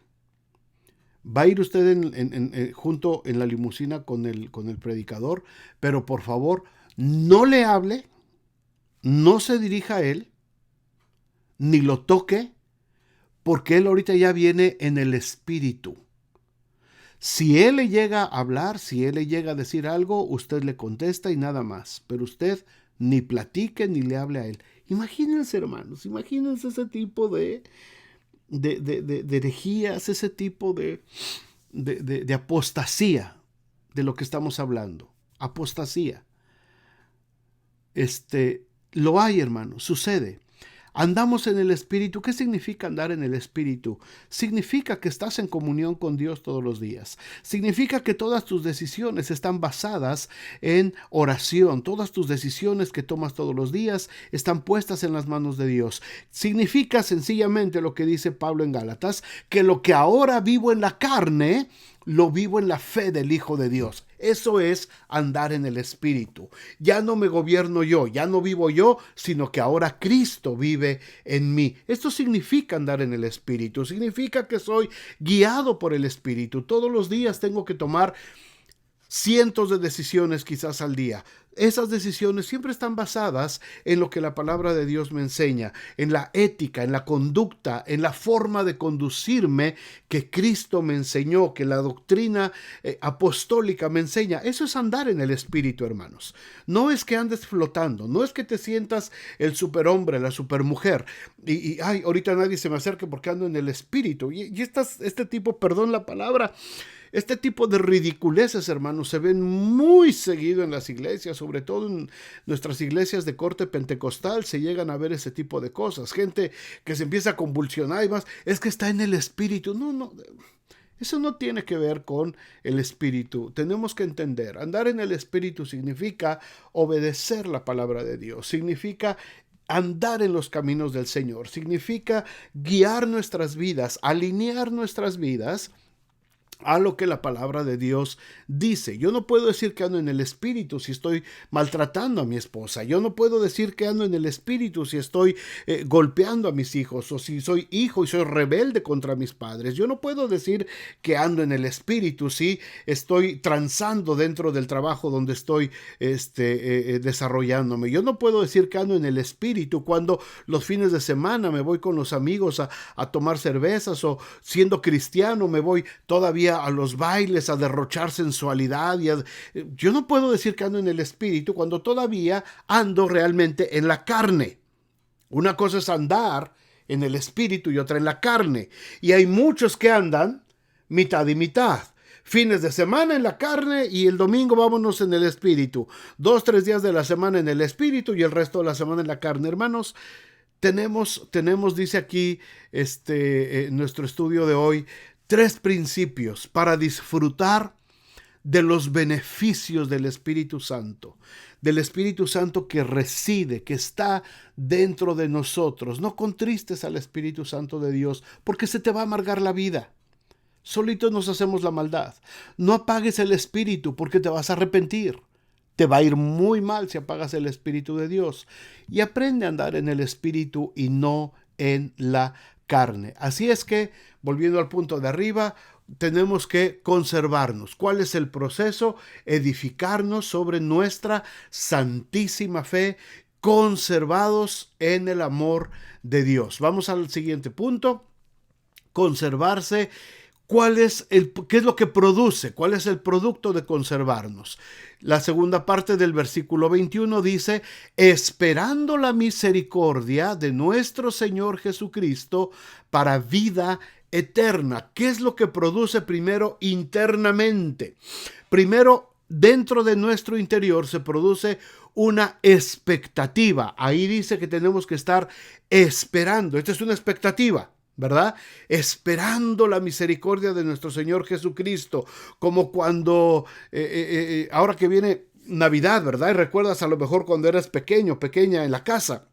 va a ir usted junto en la limusina con el predicador, pero por favor, no le hable, no se dirija a él, ni lo toque, porque él ahorita ya viene en el Espíritu. Si él le llega a hablar, si él le llega a decir algo, usted le contesta y nada más, pero usted ni platique ni le hable a él. Imagínense, hermanos, imagínense ese tipo de herejías, ese tipo de apostasía de lo que estamos hablando. Apostasía. Lo hay, hermano, sucede. Andamos en el Espíritu. ¿Qué significa andar en el Espíritu? Significa que estás en comunión con Dios todos los días. Significa que todas tus decisiones están basadas en oración. Todas tus decisiones que tomas todos los días están puestas en las manos de Dios. Significa sencillamente lo que dice Pablo en Gálatas, que lo que ahora vivo en la carne, lo vivo en la fe del Hijo de Dios. Eso es andar en el Espíritu. Ya no me gobierno yo, ya no vivo yo, sino que ahora Cristo vive en mí. Esto significa andar en el Espíritu. Significa que soy guiado por el Espíritu. Todos los días tengo que tomar cientos de decisiones quizás al día. Esas decisiones siempre están basadas en lo que la palabra de Dios me enseña, en la ética, en la conducta, en la forma de conducirme que Cristo me enseñó, que la doctrina apostólica me enseña. Eso es andar en el Espíritu, hermanos. No es que andes flotando, no es que te sientas el superhombre, la supermujer, y ahorita nadie se me acerque porque ando en el Espíritu. Y este tipo, perdón la palabra, este tipo de ridiculeces, hermanos, se ven muy seguido en las iglesias, sobre todo en nuestras iglesias de corte pentecostal, se llegan a ver ese tipo de cosas. Gente que se empieza a convulsionar y más, es que está en el Espíritu. No, eso no tiene que ver con el Espíritu. Tenemos que entender, andar en el Espíritu significa obedecer la palabra de Dios, significa andar en los caminos del Señor, significa guiar nuestras vidas, alinear nuestras vidas a lo que la palabra de Dios dice. Yo no puedo decir que ando en el Espíritu si estoy maltratando a mi esposa. Yo no puedo decir que ando en el Espíritu si estoy golpeando a mis hijos, o si soy hijo y soy rebelde contra mis padres. Yo no puedo decir que ando en el Espíritu si estoy transando dentro del trabajo donde estoy desarrollándome. Yo no puedo decir que ando en el Espíritu cuando los fines de semana me voy con los amigos a tomar cervezas, o siendo cristiano me voy todavía a los bailes a derrochar sensualidad. Yo no puedo decir que ando en el Espíritu cuando todavía ando realmente en la carne. Una cosa es andar en el Espíritu y otra en la carne. Y hay muchos que andan mitad y mitad. Fines de semana en la carne y el domingo vámonos en el espíritu. 2-3 días de la semana en el espíritu y el resto de la semana en la carne. Hermanos, tenemos, dice aquí nuestro estudio de hoy, 3 principios para disfrutar de los beneficios del Espíritu Santo que reside, que está dentro de nosotros. No contristes al Espíritu Santo de Dios, porque se te va a amargar la vida. Solitos nos hacemos la maldad. No apagues el Espíritu, porque te vas a arrepentir. Te va a ir muy mal si apagas el Espíritu de Dios. Y aprende a andar en el Espíritu y no en la carne. Así es que, volviendo al punto de arriba, tenemos que conservarnos. ¿Cuál es el proceso? Edificarnos sobre nuestra santísima fe, conservados en el amor de Dios. Vamos al siguiente punto. Conservarse. ¿Qué es lo que produce? ¿Cuál es el producto de conservarnos? La segunda parte del versículo 21 dice, esperando la misericordia de nuestro Señor Jesucristo para vida eterna. ¿Qué es lo que produce primero internamente? Primero, dentro de nuestro interior se produce una expectativa. Ahí dice que tenemos que estar esperando. Esta es una expectativa, ¿verdad? Esperando la misericordia de nuestro Señor Jesucristo, como cuando, ahora que viene Navidad, ¿verdad? Y recuerdas a lo mejor cuando eras pequeño, pequeña en la casa,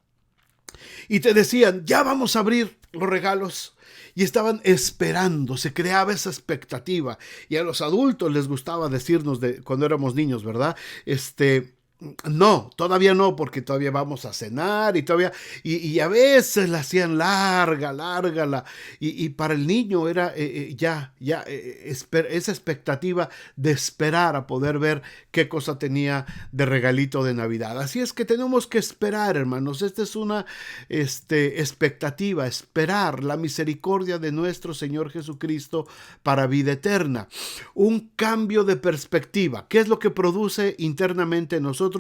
y te decían, ya vamos a abrir los regalos, y estaban esperando, se creaba esa expectativa, y a los adultos les gustaba decirnos cuando éramos niños, ¿verdad? No, todavía no, porque todavía vamos a cenar y todavía, y a veces la hacían larga, y para el niño era esa expectativa de esperar a poder ver qué cosa tenía de regalito de Navidad. Así es que tenemos que esperar, hermanos. Esta es una expectativa, esperar la misericordia de nuestro Señor Jesucristo para vida eterna. Un cambio de perspectiva. ¿Qué es lo que produce internamente en nosotros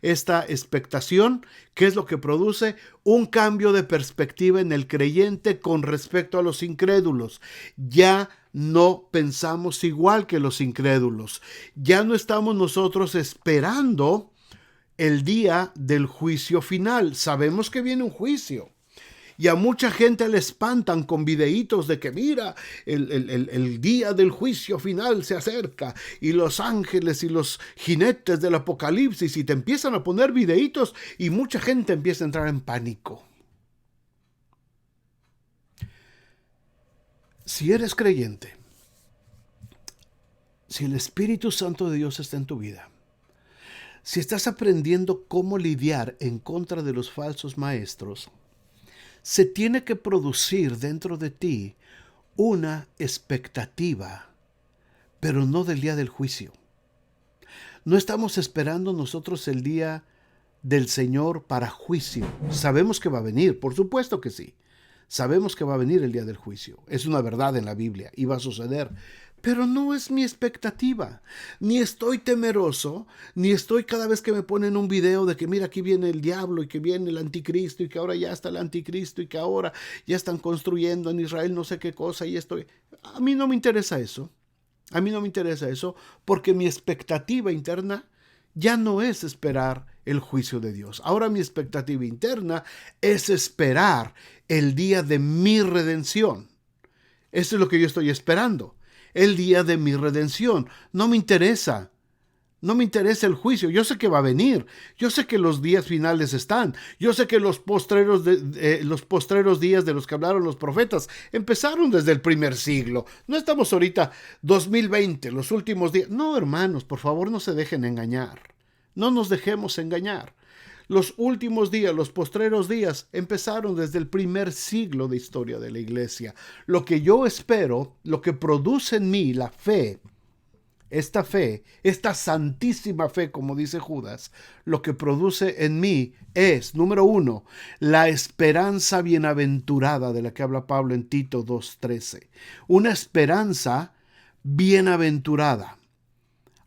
esta expectación? ¿Qué es lo que produce? Un cambio de perspectiva en el creyente con respecto a los incrédulos. Ya no pensamos igual que los incrédulos. Ya no estamos nosotros esperando el día del juicio final. Sabemos que viene un juicio. Y a mucha gente le espantan con videitos de que mira, el día del juicio final se acerca y los ángeles y los jinetes del apocalipsis, y te empiezan a poner videitos y mucha gente empieza a entrar en pánico. Si eres creyente, si el Espíritu Santo de Dios está en tu vida, si estás aprendiendo cómo lidiar en contra de los falsos maestros, se tiene que producir dentro de ti una expectativa, pero no del día del juicio. No estamos esperando nosotros el día del Señor para juicio. Sabemos que va a venir, por supuesto que sí. Sabemos que va a venir el día del juicio. Es una verdad en la Biblia y va a suceder. Pero no es mi expectativa. Ni estoy temeroso, ni estoy cada vez que me ponen un video de que mira, aquí viene el diablo y que viene el anticristo y que ahora ya está el anticristo y que ahora ya están construyendo en Israel no sé qué cosa y estoy. A mí no me interesa eso. A mí no me interesa eso porque mi expectativa interna ya no es esperar el juicio de Dios. Ahora mi expectativa interna es esperar el día de mi redención. Eso es lo que yo estoy esperando. El día de mi redención. No me interesa el juicio. Yo sé que va a venir. Yo sé que los días finales están. Yo sé que los postreros días de los que hablaron los profetas empezaron desde el primer siglo. No estamos ahorita 2020, los últimos días. No, hermanos, por favor, no se dejen engañar. No nos dejemos engañar. Los últimos días, los postreros días, empezaron desde el primer siglo de historia de la iglesia. Lo que yo espero, lo que produce en mí la fe, esta santísima fe, como dice Judas, lo que produce en mí es, número 1, la esperanza bienaventurada de la que habla Pablo en Tito 2:13. Una esperanza bienaventurada.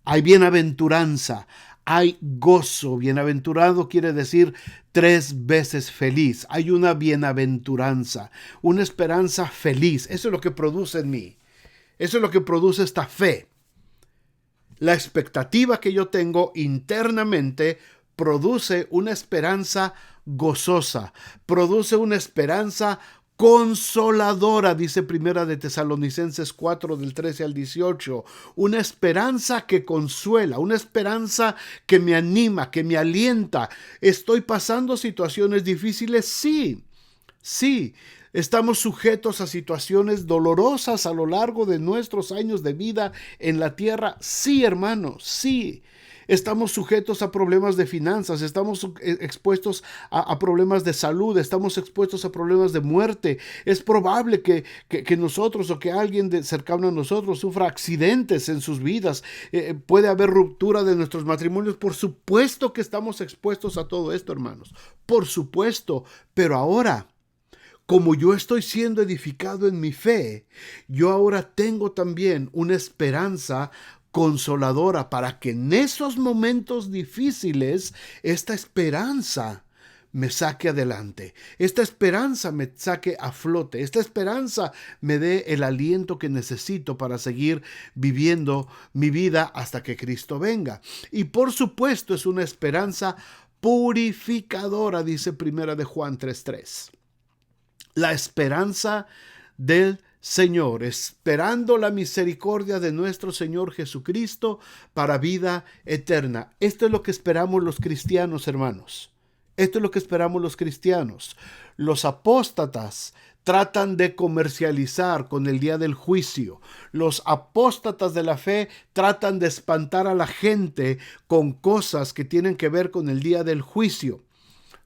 Hay bienaventuranza. Hay gozo. Bienaventurado quiere decir 3 veces feliz. Hay una bienaventuranza, una esperanza feliz. Eso es lo que produce en mí. Eso es lo que produce esta fe. La expectativa que yo tengo internamente produce una esperanza gozosa, produce una esperanza consoladora, dice Primera de Tesalonicenses 4 del 13 al 18, una esperanza que consuela, una esperanza que me anima, que me alienta. ¿Estoy pasando situaciones difíciles? Sí, sí. ¿Estamos sujetos a situaciones dolorosas a lo largo de nuestros años de vida en la tierra? Sí, hermanos, sí. Estamos sujetos a problemas de finanzas, estamos expuestos a problemas de salud, estamos expuestos a problemas de muerte. Es probable que nosotros o que alguien cercano a nosotros sufra accidentes en sus vidas. Puede haber ruptura de nuestros matrimonios. Por supuesto que estamos expuestos a todo esto, hermanos. Por supuesto. Pero ahora, como yo estoy siendo edificado en mi fe, yo ahora tengo también una esperanza consoladora para que en esos momentos difíciles esta esperanza me saque adelante, esta esperanza me saque a flote, esta esperanza me dé el aliento que necesito para seguir viviendo mi vida hasta que Cristo venga. Y por supuesto es una esperanza purificadora, dice Primera de Juan 3:3. La esperanza del Señor, esperando la misericordia de nuestro Señor Jesucristo para vida eterna. Esto es lo que esperamos los cristianos, hermanos. Esto es lo que esperamos los cristianos. Los apóstatas tratan de comercializar con el día del juicio. Los apóstatas de la fe tratan de espantar a la gente con cosas que tienen que ver con el día del juicio.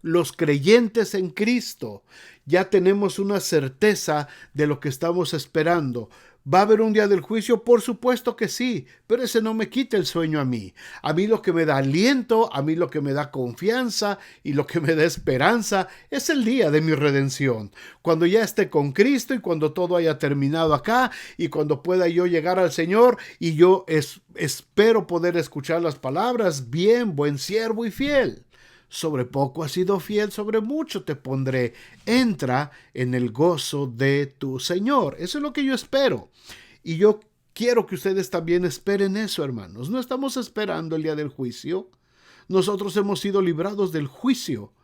Los creyentes en Cristo ya tenemos una certeza de lo que estamos esperando. ¿Va a haber un día del juicio? Por supuesto que sí, pero ese no me quita el sueño a mí. A mí lo que me da aliento, a mí lo que me da confianza y lo que me da esperanza es el día de mi redención. Cuando ya esté con Cristo y cuando todo haya terminado acá y cuando pueda yo llegar al Señor y yo espero poder escuchar las palabras: bien, buen siervo y fiel. Sobre poco has sido fiel, sobre mucho te pondré. Entra en el gozo de tu Señor. Eso es lo que yo espero. Y yo quiero que ustedes también esperen eso, hermanos. No estamos esperando el día del juicio. Nosotros hemos sido librados del juicio,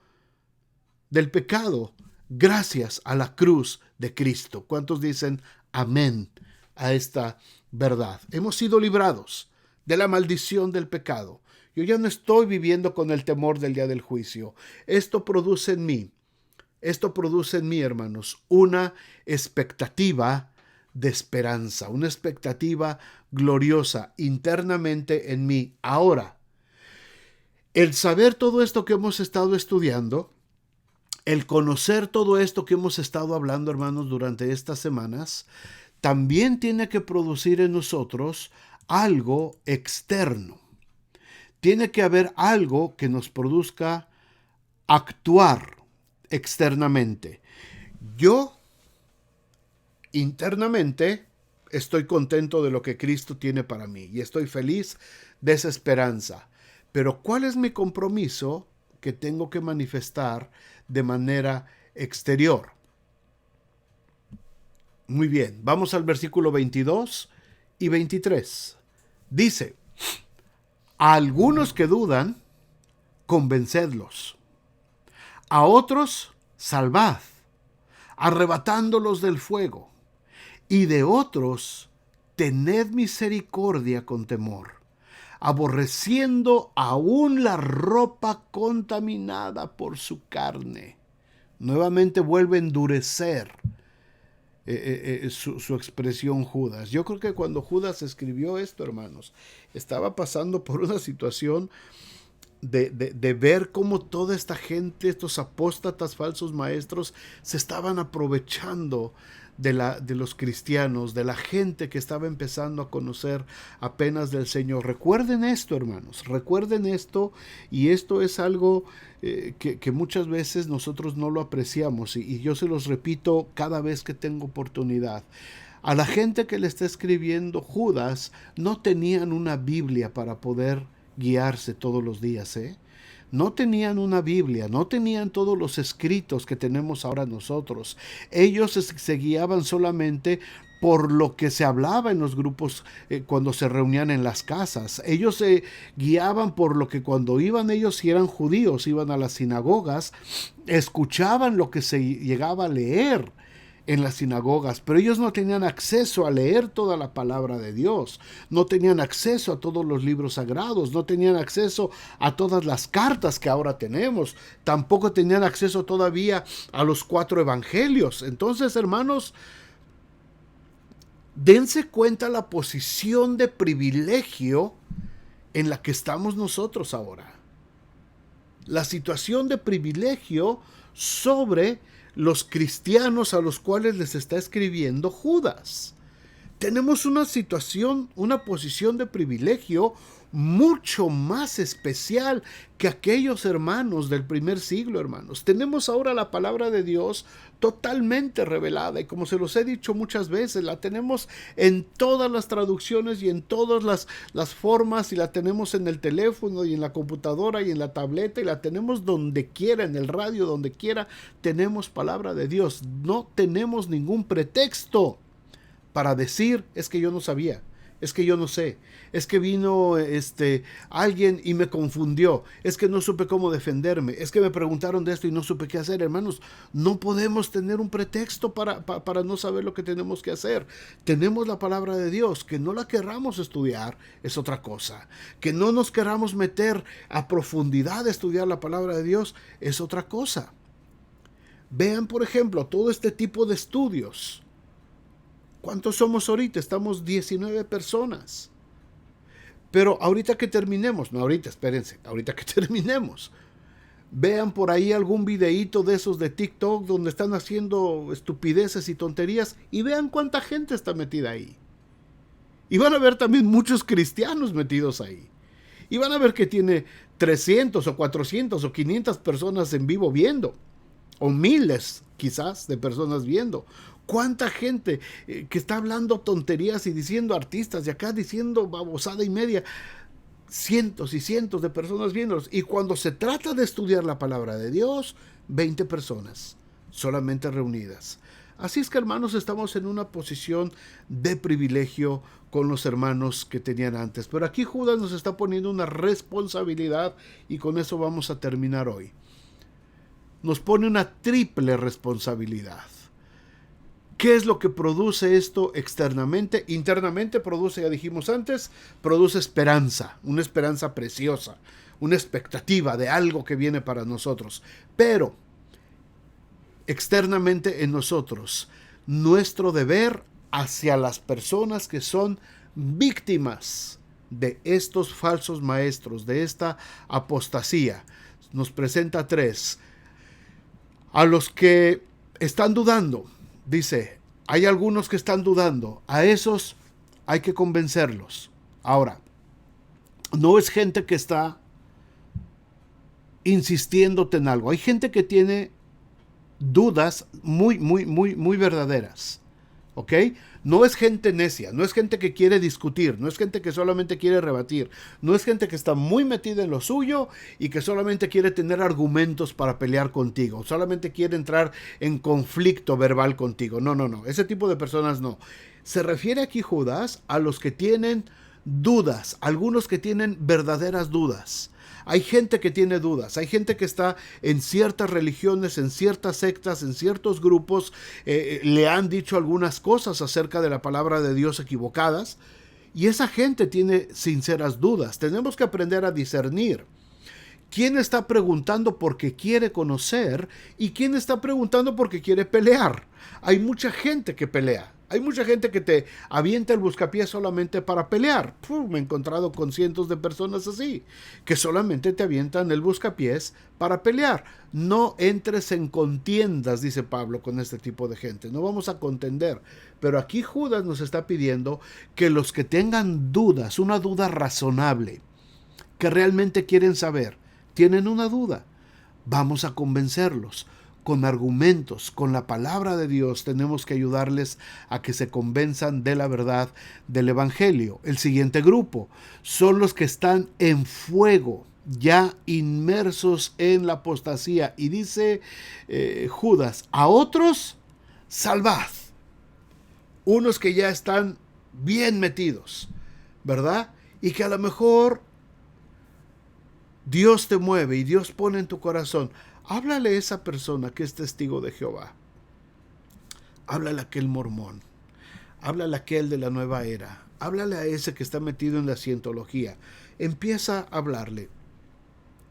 del pecado, gracias a la cruz de Cristo. ¿Cuántos dicen amén a esta verdad? Hemos sido librados de la maldición del pecado. Yo ya no estoy viviendo con el temor del día del juicio. Esto produce en mí, hermanos, una expectativa de esperanza, una expectativa gloriosa internamente en mí. Ahora, el saber todo esto que hemos estado estudiando, el conocer todo esto que hemos estado hablando, hermanos, durante estas semanas, también tiene que producir en nosotros algo externo. Tiene que haber algo que nos produzca actuar externamente. Yo internamente estoy contento de lo que Cristo tiene para mí y estoy feliz de esa esperanza. Pero ¿cuál es mi compromiso que tengo que manifestar de manera exterior? Muy bien, vamos al versículo 22 y 23. Dice: a algunos que dudan, convencedlos. A otros, salvad, arrebatándolos del fuego. Y de otros, tened misericordia con temor, aborreciendo aún la ropa contaminada por su carne. Nuevamente vuelve a endurecer su expresión Judas. Yo creo que cuando Judas escribió esto, hermanos, estaba pasando por una situación de ver cómo toda esta gente, estos apóstatas, falsos maestros, se estaban aprovechando de los cristianos, de la gente que estaba empezando a conocer apenas del Señor. Recuerden esto, hermanos, recuerden esto, y esto es algo que muchas veces nosotros no lo apreciamos, y yo se los repito cada vez que tengo oportunidad. A la gente que le está escribiendo Judas no tenían una Biblia para poder guiarse todos los días, No tenían una Biblia, no tenían todos los escritos que tenemos ahora nosotros. Ellos se guiaban solamente por lo que se hablaba en los grupos cuando se reunían en las casas. Ellos se guiaban por lo que cuando iban ellos, si eran judíos, iban a las sinagogas, escuchaban lo que se llegaba a leer en las sinagogas, pero ellos no tenían acceso a leer toda la palabra de Dios, no tenían acceso a todos los libros sagrados, no tenían acceso a todas las cartas que ahora tenemos, tampoco tenían acceso todavía a los 4 evangelios. Entonces, hermanos, dense cuenta la posición de privilegio en la que estamos nosotros ahora. La situación de privilegio sobre los cristianos a los cuales les está escribiendo Judas. Tenemos una situación, una posición de privilegio mucho más especial que aquellos hermanos del primer siglo, hermanos. Tenemos ahora la palabra de Dios totalmente revelada y, como se los he dicho muchas veces, la tenemos en todas las traducciones y en todas las formas, y la tenemos en el teléfono y en la computadora y en la tableta, y la tenemos donde quiera, en el radio, donde quiera. Tenemos palabra de Dios. No tenemos ningún pretexto para decir, es que yo no sabía, es que yo no sé, es que vino alguien y me confundió, es que no supe cómo defenderme, es que me preguntaron de esto y no supe qué hacer. Hermanos, no podemos tener un pretexto para no saber lo que tenemos que hacer. Tenemos la palabra de Dios. Que no la querramos estudiar es otra cosa. Que no nos querramos meter a profundidad a estudiar la palabra de Dios es otra cosa. Vean, por ejemplo, todo este tipo de estudios. ¿Cuántos somos ahorita? Estamos 19 personas. Pero ahorita que terminemos, no ahorita, espérense, ahorita que terminemos, vean por ahí algún videíto de esos de TikTok donde están haciendo estupideces y tonterías y vean cuánta gente está metida ahí. Y van a ver también muchos cristianos metidos ahí. Y van a ver que tiene 300 o 400 o 500 personas en vivo viendo. O miles quizás de personas viendo. ¿Cuánta gente que está hablando tonterías y diciendo artistas y acá diciendo babosada y media? Cientos y cientos de personas viéndolos. Y cuando se trata de estudiar la palabra de Dios, 20 personas solamente reunidas. Así es que, hermanos, estamos en una posición de privilegio con los hermanos que tenían antes. Pero aquí Judas nos está poniendo una responsabilidad y con eso vamos a terminar hoy. Nos pone una triple responsabilidad. ¿Qué es lo que produce esto externamente? Internamente produce, ya dijimos antes, produce esperanza, una esperanza preciosa, una expectativa de algo que viene para nosotros. Pero externamente en nosotros, nuestro deber hacia las personas que son víctimas de estos falsos maestros, de esta apostasía, nos presenta 3. A los que están dudando, dice, hay algunos que están dudando, a esos hay que convencerlos. Ahora, no es gente que está insistiéndote en algo, hay gente que tiene dudas muy verdaderas, ¿ok? No es gente necia, no es gente que quiere discutir, no es gente que solamente quiere rebatir, no es gente que está muy metida en lo suyo y que solamente quiere tener argumentos para pelear contigo, solamente quiere entrar en conflicto verbal contigo. No, ese tipo de personas no. Se refiere aquí Judas a los que tienen dudas, algunos que tienen verdaderas dudas. Hay gente que tiene dudas, hay gente que está en ciertas religiones, en ciertas sectas, en ciertos grupos, le han dicho algunas cosas acerca de la palabra de Dios equivocadas, y esa gente tiene sinceras dudas. Tenemos que aprender a discernir quién está preguntando porque quiere conocer y quién está preguntando porque quiere pelear. Hay mucha gente que pelea. Hay mucha gente que te avienta el buscapiés solamente para pelear. Me he encontrado con cientos de personas así, que solamente te avientan el buscapiés para pelear. No entres en contiendas, dice Pablo, con este tipo de gente. No vamos a contender. Pero aquí Judas nos está pidiendo que los que tengan dudas, una duda razonable, que realmente quieren saber, tienen una duda, vamos a convencerlos. Con argumentos, con la palabra de Dios, tenemos que ayudarles a que se convenzan de la verdad del Evangelio. El siguiente grupo son los que están en fuego, ya inmersos en la apostasía. Y dice Judas, a otros salvad. unos que ya están bien metidos, ¿verdad? Y que a lo mejor Dios te mueve y Dios pone en tu corazón. Háblale a esa persona que es testigo de Jehová. Háblale a aquel mormón. Háblale a aquel de la nueva era. Háblale a ese que está metido en la cientología. Empieza a hablarle.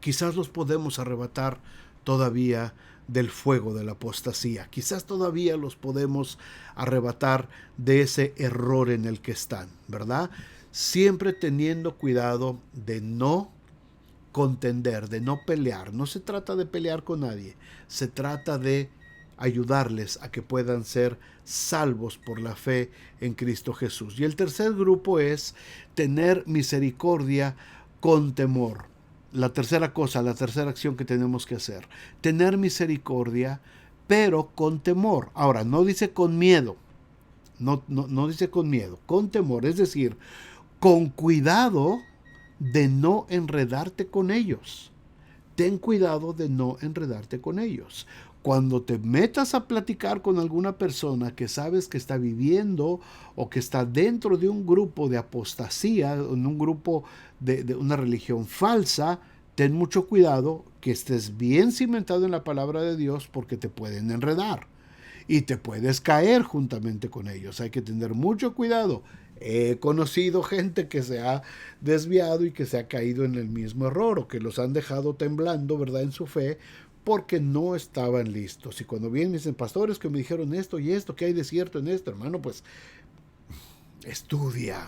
Quizás los podemos arrebatar todavía del fuego de la apostasía. Quizás todavía los podemos arrebatar de ese error en el que están, ¿verdad? Siempre teniendo cuidado de no contender, de no pelear. No se trata de pelear con nadie, se trata de ayudarles a que puedan ser salvos por la fe en Cristo Jesús. Y el tercer grupo es tener misericordia con temor. La tercera cosa, la tercera acción que tenemos que hacer, tener misericordia, pero con temor. Ahora, no dice con miedo, no dice con miedo, con temor, es decir, con cuidado de no enredarte con ellos. Ten cuidado de no enredarte con ellos. Cuando te metas a platicar con alguna persona que sabes que está viviendo o que está dentro de un grupo de apostasía, en un grupo de una religión falsa, ten mucho cuidado que estés bien cimentado en la palabra de Dios, porque te pueden enredar y te puedes caer juntamente con ellos. Hay que tener mucho cuidado. He conocido gente que se ha desviado y que se ha caído en el mismo error, o que los han dejado temblando, ¿verdad?, en su fe, porque no estaban listos. Y cuando vienen y dicen, pastores que me dijeron esto y esto, ¿qué hay de cierto en esto, hermano? Pues estudia.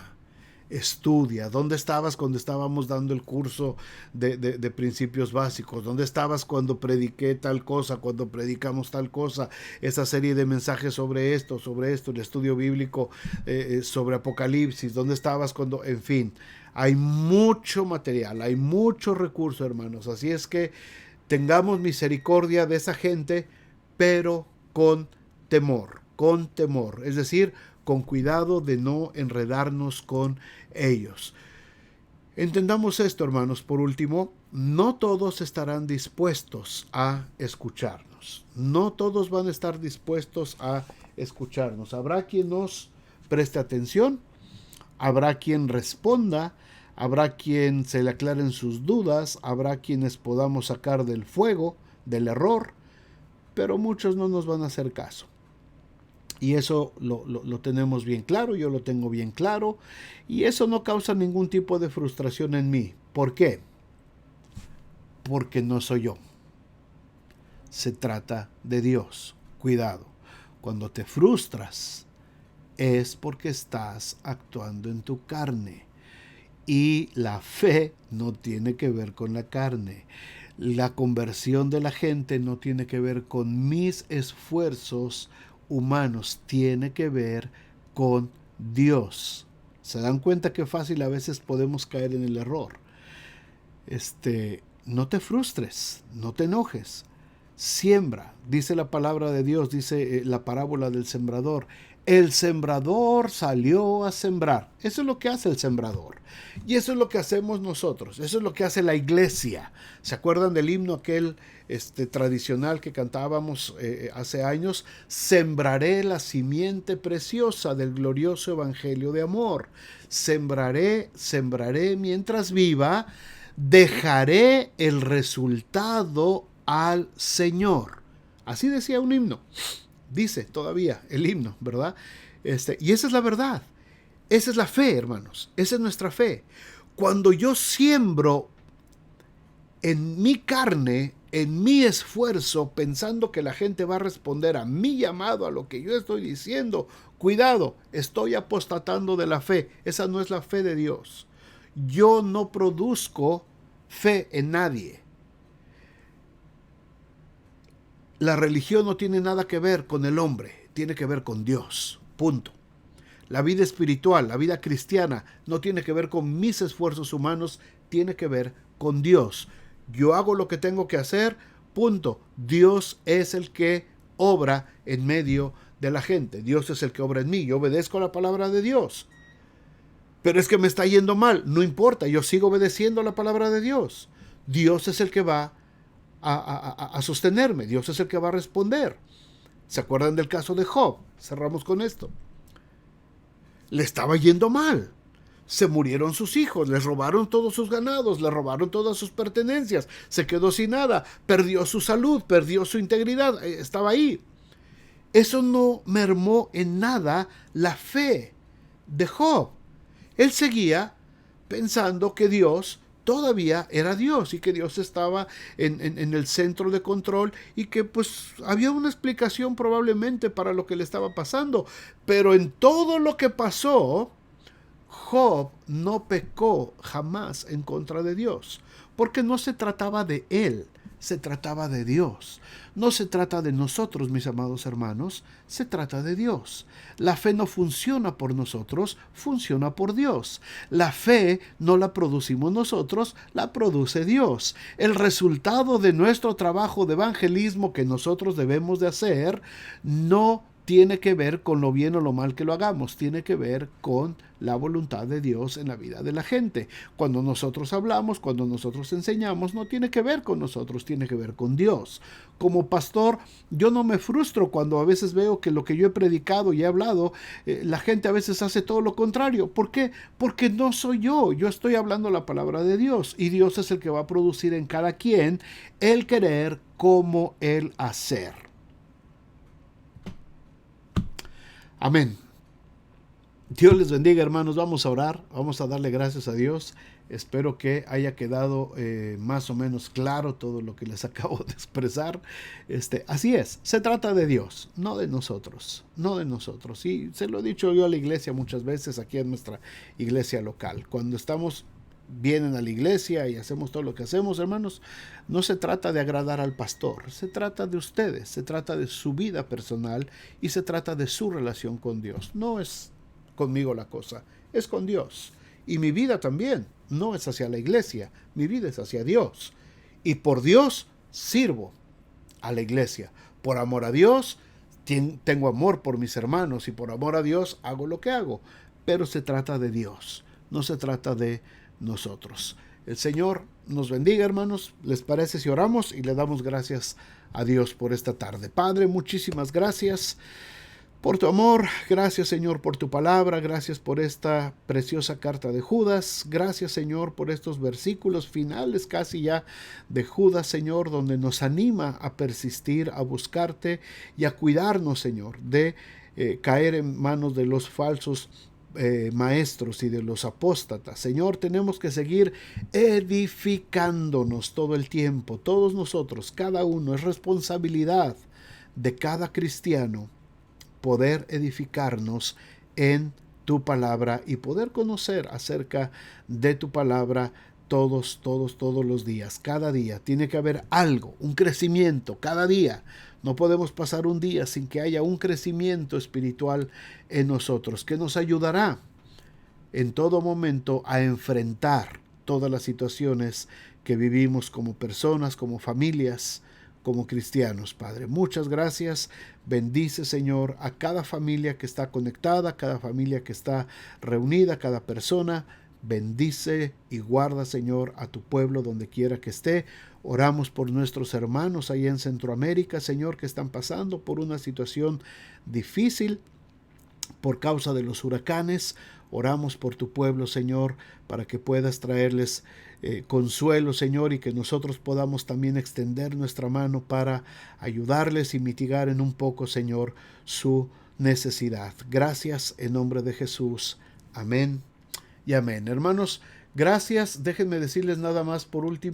¿Dónde estabas cuando estábamos dando el curso de principios básicos? ¿Dónde estabas cuando prediqué tal cosa, cuando predicamos tal cosa? Esa serie de mensajes sobre esto, el estudio bíblico sobre Apocalipsis. ¿Dónde estabas cuando? En fin, hay mucho material, hay mucho recurso, hermanos. Así es que tengamos misericordia de esa gente, pero con temor, es decir, con cuidado de no enredarnos con ellos. Entendamos esto, hermanos. Por último, no todos estarán dispuestos a escucharnos. No todos van a estar dispuestos a escucharnos. Habrá quien nos preste atención, habrá quien responda, habrá quien se le aclaren sus dudas, habrá quienes podamos sacar del fuego, del error, pero muchos no nos van a hacer caso. Y eso lo tenemos bien claro, yo lo tengo bien claro, y eso no causa ningún tipo de frustración en mí. ¿Por qué? Porque no soy yo. Se trata de Dios. Cuidado. Cuando te frustras, es porque estás actuando en tu carne. Y la fe no tiene que ver con la carne. La conversión de la gente no tiene que ver con mis esfuerzos humanos, tiene que ver con Dios. ¿Se dan cuenta qué fácil a veces podemos caer en el error? No te frustres, no te enojes. Siembra, dice la palabra de Dios, dice la parábola del sembrador. El sembrador salió a sembrar. Eso es lo que hace el sembrador. Y eso es lo que hacemos nosotros. Eso es lo que hace la iglesia. ¿Se acuerdan del himno aquel tradicional que cantábamos hace años? Sembraré la simiente preciosa del glorioso evangelio de amor. Sembraré mientras viva. Dejaré el resultado al Señor. Así decía un himno. Dice todavía el himno, ¿verdad? Y esa es la verdad. Esa es la fe, hermanos. Esa es nuestra fe. Cuando yo siembro en mi carne, en mi esfuerzo, pensando que la gente va a responder a mi llamado, a lo que yo estoy diciendo, cuidado, estoy apostatando de la fe. Esa no es la fe de Dios. Yo no produzco fe en nadie. La religión no tiene nada que ver con el hombre, tiene que ver con Dios, punto. La vida espiritual, la vida cristiana, no tiene que ver con mis esfuerzos humanos, tiene que ver con Dios. Yo hago lo que tengo que hacer, punto. Dios es el que obra en medio de la gente. Dios es el que obra en mí. Yo obedezco la palabra de Dios. Pero es que me está yendo mal. No importa, yo sigo obedeciendo la palabra de Dios. Dios es el que va a sostenerme. Dios es el que va a responder. ¿Se acuerdan del caso de Job? Cerramos con esto. le estaba yendo mal. Se murieron sus hijos, les robaron todos sus ganados, le robaron todas sus pertenencias, se quedó sin nada, perdió su salud, perdió su integridad, estaba ahí. Eso no mermó en nada la fe de Job. Él seguía pensando que Dios todavía era Dios y que Dios estaba en el centro de control y que pues había una explicación probablemente para lo que le estaba pasando. Pero en todo lo que pasó, Job no pecó jamás en contra de Dios, porque no se trataba de él, se trataba de Dios. No se trata de nosotros, mis amados hermanos, se trata de Dios. La fe no funciona por nosotros, funciona por Dios. La fe no la producimos nosotros, la produce Dios. El resultado de nuestro trabajo de evangelismo que nosotros debemos de hacer no tiene que ver con lo bien o lo mal que lo hagamos, tiene que ver con la voluntad de Dios en la vida de la gente. Cuando nosotros hablamos, cuando nosotros enseñamos, no tiene que ver con nosotros, tiene que ver con Dios. Como pastor, yo no me frustro cuando a veces veo que lo que yo he predicado y he hablado, la gente a veces hace todo lo contrario. ¿Por qué? Porque no soy yo estoy hablando la palabra de Dios y Dios es el que va a producir en cada quien el querer como el hacer. Amén. Dios les bendiga, hermanos. Vamos a orar, vamos a darle gracias a Dios. Espero que haya quedado más o menos claro todo lo que les acabo de expresar. Así es, se trata de Dios, no de nosotros, no de nosotros. Y se lo he dicho yo a la iglesia muchas veces, aquí en nuestra iglesia local. Cuando vienen a la iglesia y hacemos todo lo que hacemos, hermanos, no se trata de agradar al pastor, se trata de ustedes, se trata de su vida personal y se trata de su relación con Dios. No es conmigo la cosa, es con Dios. Y mi vida también no es hacia la iglesia, mi vida es hacia Dios. Y por Dios sirvo a la iglesia. Por amor a Dios, tengo amor por mis hermanos y por amor a Dios hago lo que hago. Pero se trata de Dios, no se trata de nosotros. El Señor nos bendiga, hermanos. ¿Les parece si oramos y le damos gracias a Dios por esta tarde? Padre, muchísimas gracias por tu amor. Gracias, Señor, por tu palabra. Gracias por esta preciosa carta de Judas. Gracias, Señor, por estos versículos finales casi ya de Judas, Señor, donde nos anima a persistir, a buscarte y a cuidarnos, Señor, de caer en manos de los falsos maestros y de los apóstatas. Señor, tenemos que seguir edificándonos todo el tiempo, todos nosotros, cada uno. Es responsabilidad de cada cristiano poder edificarnos en tu palabra y poder conocer acerca de tu palabra todos los días. Cada día tiene que haber algo, un crecimiento cada día. No podemos pasar un día sin que haya un crecimiento espiritual en nosotros, que nos ayudará en todo momento a enfrentar todas las situaciones que vivimos como personas, como familias, como cristianos, Padre. Muchas gracias. Bendice, Señor, a cada familia que está conectada, cada familia que está reunida, cada persona. Bendice y guarda, Señor, a tu pueblo donde quiera que esté. Oramos por nuestros hermanos ahí en Centroamérica, Señor, que están pasando por una situación difícil por causa de los huracanes. Oramos por tu pueblo, Señor, para que puedas traerles consuelo, Señor, y que nosotros podamos también extender nuestra mano para ayudarles y mitigar en un poco, Señor, su necesidad. Gracias en nombre de Jesús. Amén y amén. Hermanos, gracias. Déjenme decirles nada más por último.